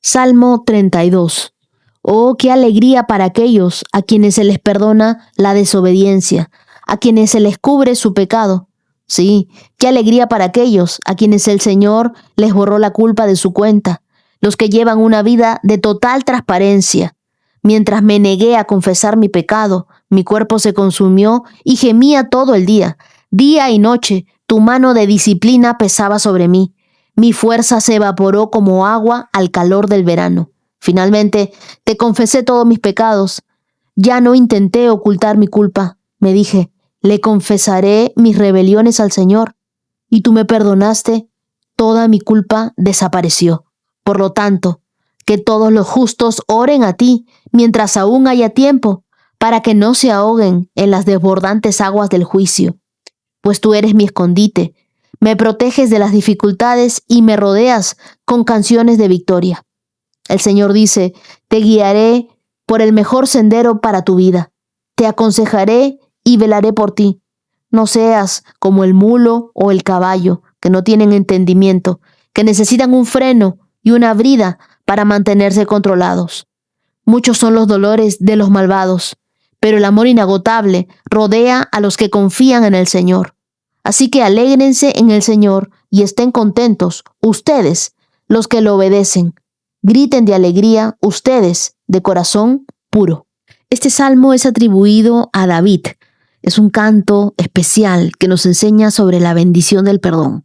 Salmo 32. Oh, qué alegría para aquellos a quienes se les perdona la desobediencia, a quienes se les cubre su pecado. Sí, qué alegría para aquellos a quienes el Señor les borró la culpa de su cuenta, los que llevan una vida de total transparencia. Mientras me negué a confesar mi pecado, mi cuerpo se consumió y gemía todo el día. Día y noche, tu mano de disciplina pesaba sobre mí. Mi fuerza se evaporó como agua al calor del verano. Finalmente, te confesé todos mis pecados. Ya no intenté ocultar mi culpa. Me dije, le confesaré mis rebeliones al Señor. Y tú me perdonaste, toda mi culpa desapareció. Por lo tanto, que todos los justos oren a ti mientras aún haya tiempo, para que no se ahoguen en las desbordantes aguas del juicio. Pues tú eres mi escondite, me proteges de las dificultades y me rodeas con canciones de victoria. El Señor dice, te guiaré por el mejor sendero para tu vida. Te aconsejaré y velaré por ti. No seas como el mulo o el caballo, que no tienen entendimiento, que necesitan un freno y una brida para mantenerse controlados. Muchos son los dolores de los malvados, pero el amor inagotable rodea a los que confían en el Señor. Así que alégrense en el Señor y estén contentos, ustedes, los que lo obedecen. Griten de alegría, ustedes, de corazón puro. Este salmo es atribuido a David. Es un canto especial que nos enseña sobre la bendición del perdón.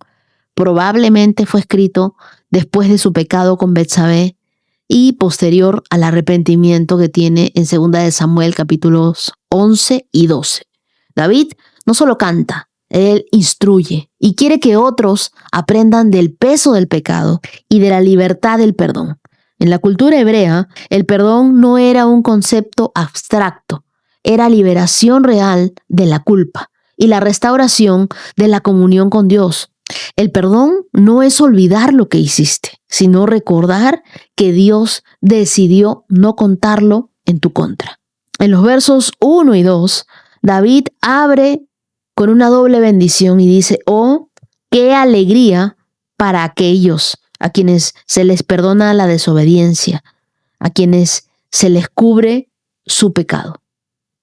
Probablemente fue escrito después de su pecado con Betsabé y posterior al arrepentimiento que tiene en 2 de Samuel capítulos 11 y 12. David no solo canta, él instruye y quiere que otros aprendan del peso del pecado y de la libertad del perdón. En la cultura hebrea, el perdón no era un concepto abstracto, era liberación real de la culpa y la restauración de la comunión con Dios. El perdón no es olvidar lo que hiciste, sino recordar que Dios decidió no contarlo en tu contra. En los versos 1 y 2, David abre con una doble bendición y dice, oh, qué alegría para aquellos a quienes se les perdona la desobediencia, a quienes se les cubre su pecado.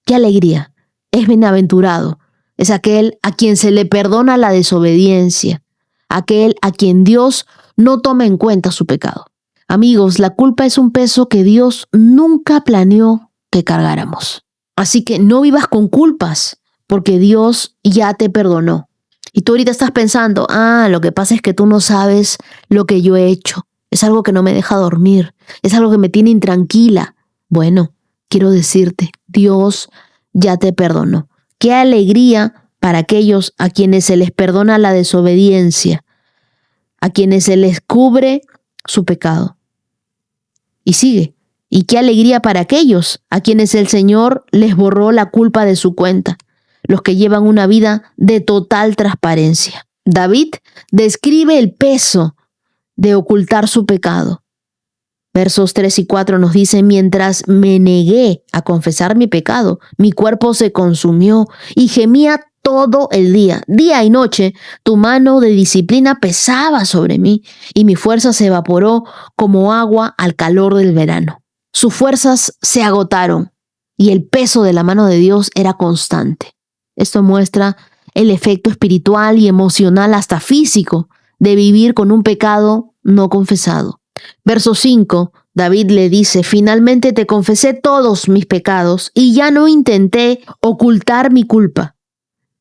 ¡Qué alegría! Es bienaventurado, es aquel a quien se le perdona la desobediencia, aquel a quien Dios no toma en cuenta su pecado. Amigos, la culpa es un peso que Dios nunca planeó que cargáramos. Así que no vivas con culpas, porque Dios ya te perdonó. Y tú ahorita estás pensando, lo que pasa es que tú no sabes lo que yo he hecho. Es algo que no me deja dormir. Es algo que me tiene intranquila. Bueno, quiero decirte, Dios ya te perdonó. Qué alegría para aquellos a quienes se les perdona la desobediencia, a quienes se les cubre su pecado. Y sigue. Y qué alegría para aquellos a quienes el Señor les borró la culpa de su cuenta, los que llevan una vida de total transparencia. David describe el peso de ocultar su pecado. Versos 3 y 4 nos dicen, mientras me negué a confesar mi pecado, mi cuerpo se consumió y gemía todo el día. Día y noche, tu mano de disciplina pesaba sobre mí y mi fuerza se evaporó como agua al calor del verano. Sus fuerzas se agotaron y el peso de la mano de Dios era constante. Esto muestra el efecto espiritual y emocional, hasta físico, de vivir con un pecado no confesado. Verso 5, David le dice, finalmente te confesé todos mis pecados y ya no intenté ocultar mi culpa.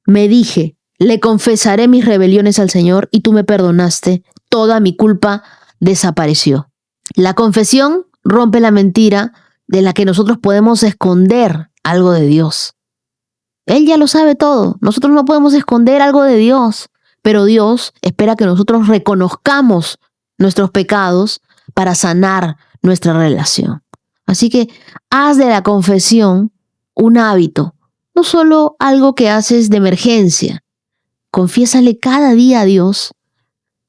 Me dije, le confesaré mis rebeliones al Señor y tú me perdonaste, toda mi culpa desapareció. La confesión rompe la mentira de la que nosotros podemos esconder algo de Dios. Él ya lo sabe todo. Nosotros no podemos esconder algo de Dios, pero Dios espera que nosotros reconozcamos nuestros pecados para sanar nuestra relación. Así que haz de la confesión un hábito, no solo algo que haces de emergencia. Confiésale cada día a Dios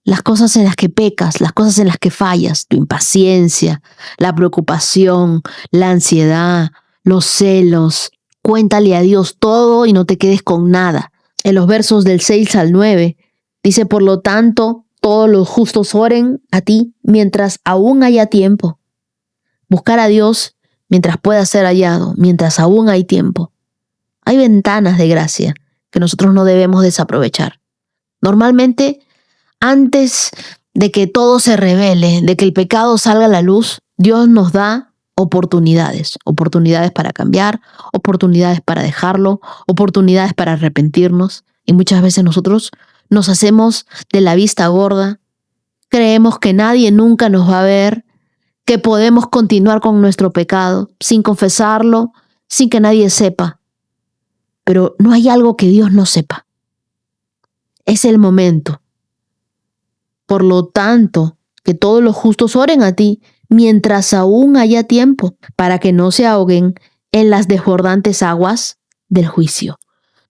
las cosas en las que pecas, las cosas en las que fallas, tu impaciencia, la preocupación, la ansiedad, los celos. Cuéntale a Dios todo y no te quedes con nada. En los versos del 6 al 9 dice, por lo tanto, todos los justos oren a ti mientras aún haya tiempo. Buscar a Dios mientras pueda ser hallado, mientras aún hay tiempo. Hay ventanas de gracia que nosotros no debemos desaprovechar. Normalmente, antes de que todo se revele, de que el pecado salga a la luz, Dios nos da oportunidades para cambiar, oportunidades para dejarlo, oportunidades para arrepentirnos. Y muchas veces nosotros nos hacemos de la vista gorda, creemos que nadie nunca nos va a ver, que podemos continuar con nuestro pecado sin confesarlo, sin que nadie sepa. Pero no hay algo que Dios no sepa. Es el momento. Por lo tanto, que todos los justos oren a ti mientras aún haya tiempo, para que no se ahoguen en las desbordantes aguas del juicio.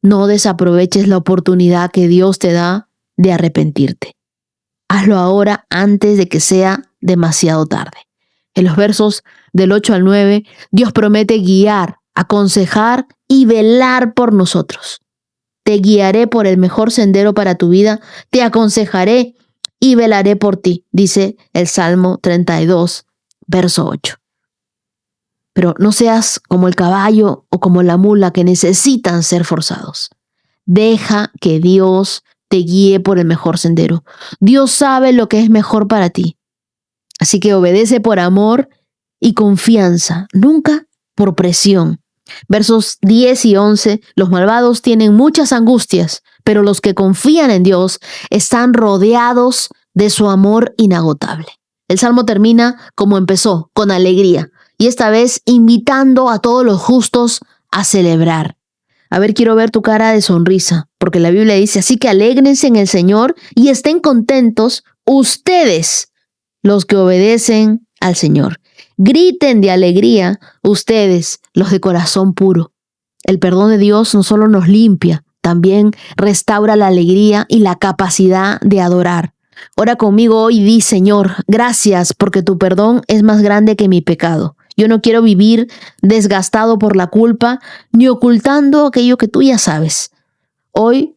No desaproveches la oportunidad que Dios te da de arrepentirte. Hazlo ahora antes de que sea demasiado tarde. En los versos del 8 al 9, Dios promete guiar, aconsejar y velar por nosotros. Te guiaré por el mejor sendero para tu vida, te aconsejaré y velaré por ti, dice el Salmo 32, verso 8. Pero no seas como el caballo o como la mula que necesitan ser forzados. Deja que Dios te guíe por el mejor sendero. Dios sabe lo que es mejor para ti. Así que obedece por amor y confianza, nunca por presión. Versos 10 y 11, los malvados tienen muchas angustias, pero los que confían en Dios están rodeados de su amor inagotable. El Salmo termina como empezó, con alegría, y esta vez invitando a todos los justos a celebrar. A ver, quiero ver tu cara de sonrisa, porque la Biblia dice, así que alégrense en el Señor y estén contentos ustedes, los que obedecen al Señor. Griten de alegría ustedes, los de corazón puro. El perdón de Dios no solo nos limpia, también restaura la alegría y la capacidad de adorar. Ora conmigo hoy y di, Señor, gracias porque tu perdón es más grande que mi pecado. Yo no quiero vivir desgastado por la culpa ni ocultando aquello que tú ya sabes. Hoy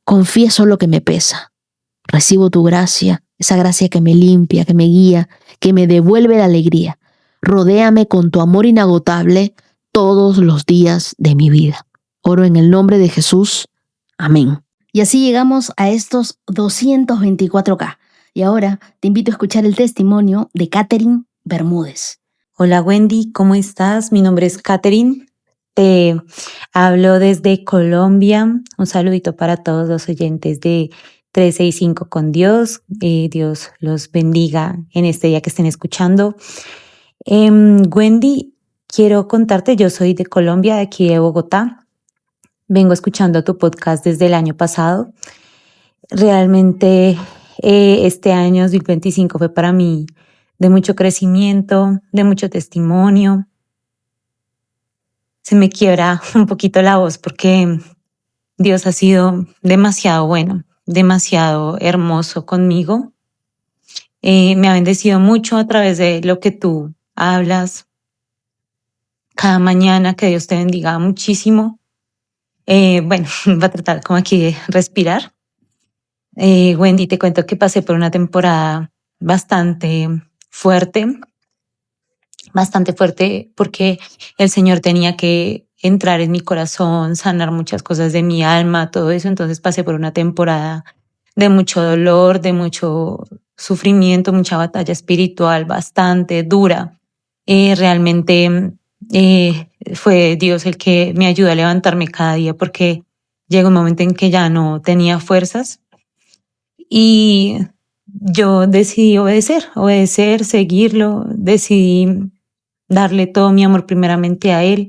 confieso lo que me pesa. Recibo tu gracia, esa gracia que me limpia, que me guía, que me devuelve la alegría. Rodéame con tu amor inagotable todos los días de mi vida. Oro en el nombre de Jesús. Amén. Y así llegamos a estos 224K. Y ahora te invito a escuchar el testimonio de Catherine Bermúdez. Hola Wendy, ¿cómo estás? Mi nombre es Catherine. Te hablo desde Colombia. Un saludito para todos los oyentes de 365 con Dios. Dios los bendiga en este día que estén escuchando. Wendy, quiero contarte, yo soy de Colombia, de aquí de Bogotá. Vengo escuchando tu podcast desde el año pasado. Realmente este año 2025 fue para mí de mucho crecimiento, de mucho testimonio. Se me quiebra un poquito la voz porque Dios ha sido demasiado bueno, demasiado hermoso conmigo. Me ha bendecido mucho a través de lo que tú hablas cada mañana. Que Dios te bendiga muchísimo. Bueno, voy a tratar como aquí de respirar. Wendy, te cuento que pasé por una temporada bastante fuerte porque el Señor tenía que entrar en mi corazón, sanar muchas cosas de mi alma, todo eso. Entonces pasé por una temporada de mucho dolor, de mucho sufrimiento, mucha batalla espiritual bastante dura. Realmente fue Dios el que me ayudó a levantarme cada día porque llegó un momento en que ya no tenía fuerzas y yo decidí obedecer, seguirlo, decidí darle todo mi amor primeramente a él.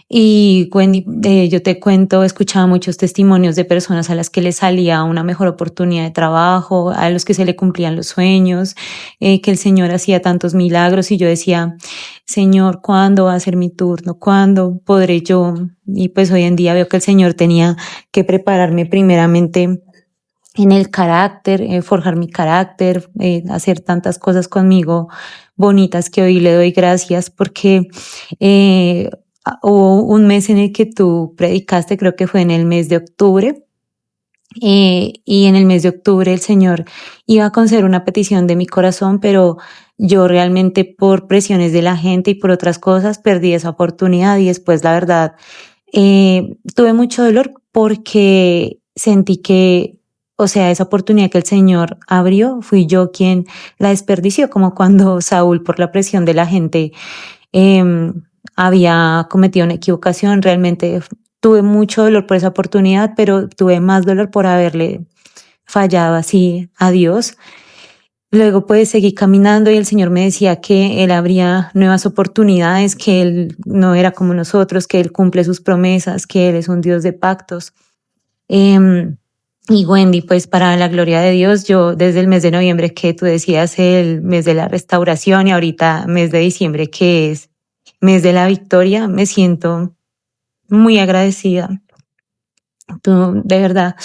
Y Wendy, yo te cuento, escuchaba muchos testimonios de personas a las que les salía una mejor oportunidad de trabajo, a los que se le cumplían los sueños, que el Señor hacía tantos milagros y yo decía, Señor, ¿cuándo va a ser mi turno? ¿Cuándo podré yo? Y pues hoy en día veo que el Señor tenía que prepararme primeramente en el carácter, forjar mi carácter, hacer tantas cosas conmigo bonitas que hoy le doy gracias porque hubo un mes en el que tú predicaste, creo que fue en el mes de octubre, y en el mes de octubre el Señor iba a conceder una petición de mi corazón, pero yo realmente por presiones de la gente y por otras cosas perdí esa oportunidad y después la verdad tuve mucho dolor porque sentí que, o sea, esa oportunidad que el Señor abrió, fui yo quien la desperdició, como cuando Saúl por la presión de la gente eh, había cometido una equivocación. Realmente tuve mucho dolor por esa oportunidad, pero tuve más dolor por haberle fallado así a Dios. Luego pues seguí caminando y el Señor me decía que Él abría nuevas oportunidades, que Él no era como nosotros, que Él cumple sus promesas, que Él es un Dios de pactos. Y Wendy, pues para la gloria de Dios, yo desde el mes de noviembre que tú decías el mes de la restauración y ahorita mes de diciembre que es mes de la victoria, me siento muy agradecida. Tú, de verdad,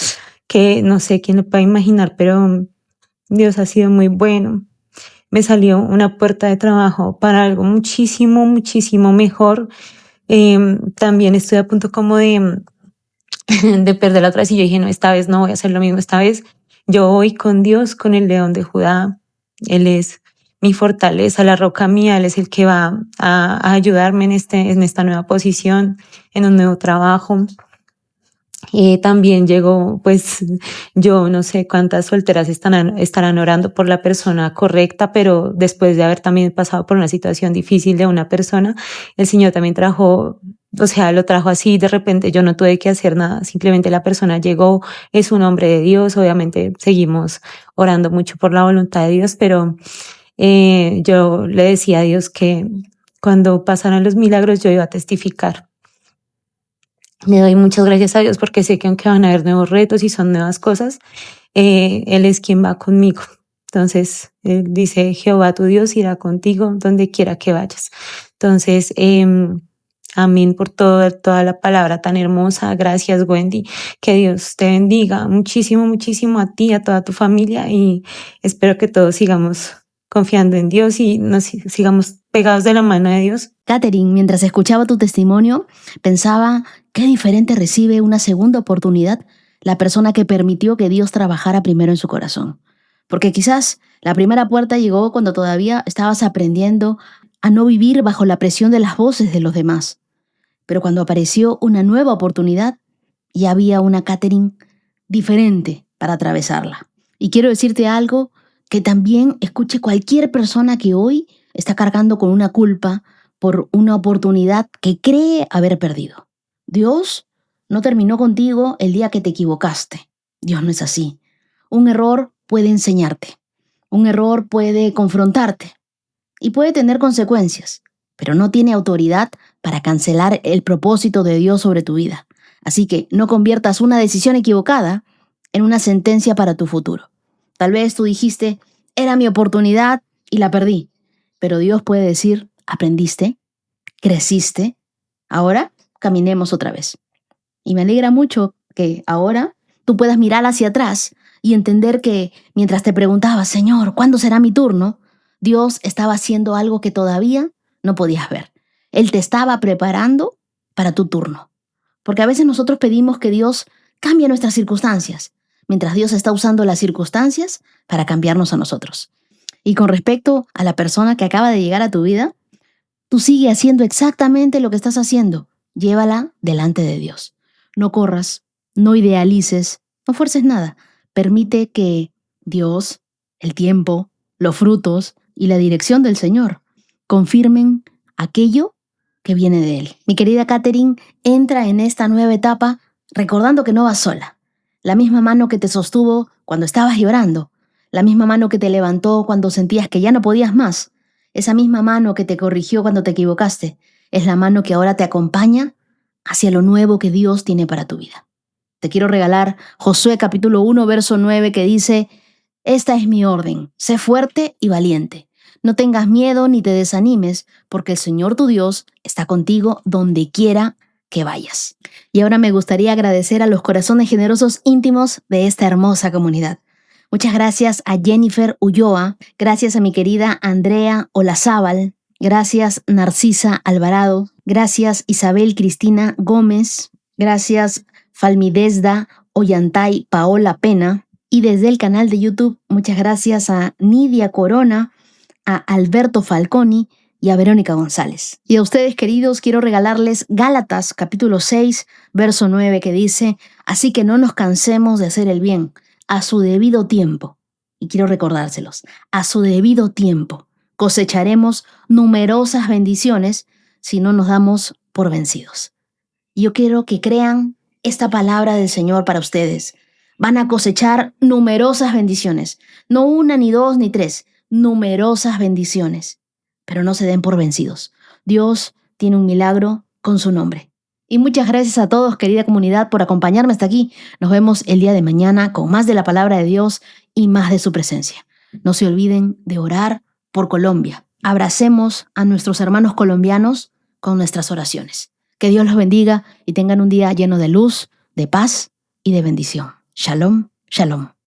que no sé quién lo puede imaginar, pero Dios ha sido muy bueno. Me salió una puerta de trabajo para algo muchísimo, muchísimo mejor. También estoy a punto como de perder la otra vez y yo dije, no, esta vez no voy a hacer lo mismo, esta vez yo voy con Dios, con el León de Judá. Él es mi fortaleza, la roca mía, Él es el que va a ayudarme en esta nueva posición, en un nuevo trabajo. También llegó, pues yo no sé cuántas solteras estarán orando por la persona correcta, pero después de haber también pasado por una situación difícil de una persona, el Señor también trajo, o sea, lo trajo así de repente, yo no tuve que hacer nada, simplemente la persona llegó, es un hombre de Dios, obviamente seguimos orando mucho por la voluntad de Dios, pero yo le decía a Dios que cuando pasaran los milagros yo iba a testificar. Le doy muchas gracias a Dios porque sé que aunque van a haber nuevos retos y son nuevas cosas, Él es quien va conmigo. Entonces, dice, Jehová tu Dios irá contigo donde quiera que vayas. Entonces, amén por toda la palabra tan hermosa. Gracias, Wendy. Que Dios te bendiga muchísimo, muchísimo a ti, a toda tu familia y espero que todos sigamos confiando en Dios y nos sigamos pegados de la mano de Dios. Catherine, mientras escuchaba tu testimonio, pensaba qué diferente recibe una segunda oportunidad la persona que permitió que Dios trabajara primero en su corazón. Porque quizás la primera puerta llegó cuando todavía estabas aprendiendo a no vivir bajo la presión de las voces de los demás. Pero cuando apareció una nueva oportunidad, ya había una Catherine diferente para atravesarla. Y quiero decirte algo que también escuche cualquier persona que hoy está cargando con una culpa por una oportunidad que cree haber perdido. Dios no terminó contigo el día que te equivocaste. Dios no es así. Un error puede enseñarte. Un error puede confrontarte y puede tener consecuencias, pero no tiene autoridad para cancelar el propósito de Dios sobre tu vida. Así que no conviertas una decisión equivocada en una sentencia para tu futuro. Tal vez tú dijiste, era mi oportunidad y la perdí. Pero Dios puede decir, aprendiste, creciste, ahora caminemos otra vez. Y me alegra mucho que ahora tú puedas mirar hacia atrás y entender que mientras te preguntabas, Señor, ¿cuándo será mi turno? Dios estaba haciendo algo que todavía no podías ver. Él te estaba preparando para tu turno. Porque a veces nosotros pedimos que Dios cambie nuestras circunstancias, mientras Dios está usando las circunstancias para cambiarnos a nosotros. Y con respecto a la persona que acaba de llegar a tu vida, tú sigue haciendo exactamente lo que estás haciendo. Llévala delante de Dios. No corras, no idealices, no fuerces nada. Permite que Dios, el tiempo, los frutos y la dirección del Señor confirmen aquello que viene de Él. Mi querida Catherine, entra en esta nueva etapa recordando que no vas sola. La misma mano que te sostuvo cuando estabas llorando, la misma mano que te levantó cuando sentías que ya no podías más, esa misma mano que te corrigió cuando te equivocaste, es la mano que ahora te acompaña hacia lo nuevo que Dios tiene para tu vida. Te quiero regalar Josué capítulo 1, verso 9, que dice: esta es mi orden, sé fuerte y valiente. No tengas miedo ni te desanimes, porque el Señor tu Dios está contigo donde quiera que vayas. Y ahora me gustaría agradecer a los corazones generosos íntimos de esta hermosa comunidad. Muchas gracias a Jennifer Ulloa, gracias a mi querida Andrea Olazábal, gracias Narcisa Alvarado, gracias Isabel Cristina Gómez, gracias Falmidesda Ollantay Paola Pena, y desde el canal de YouTube, muchas gracias a Nidia Corona, a Alberto Falconi y a Verónica González. Y a ustedes, queridos, quiero regalarles Gálatas capítulo 6, verso 9, que dice: así que no nos cansemos de hacer el bien, a su debido tiempo. Y quiero recordárselos, a su debido tiempo cosecharemos numerosas bendiciones si no nos damos por vencidos. Y yo quiero que crean esta palabra del Señor para ustedes. Van a cosechar numerosas bendiciones, no una, ni dos, ni tres, numerosas bendiciones. Pero no se den por vencidos. Dios tiene un milagro con su nombre. Y muchas gracias a todos, querida comunidad, por acompañarme hasta aquí. Nos vemos el día de mañana con más de la palabra de Dios y más de su presencia. No se olviden de orar por Colombia. Abracemos a nuestros hermanos colombianos con nuestras oraciones. Que Dios los bendiga y tengan un día lleno de luz, de paz y de bendición. Shalom, shalom.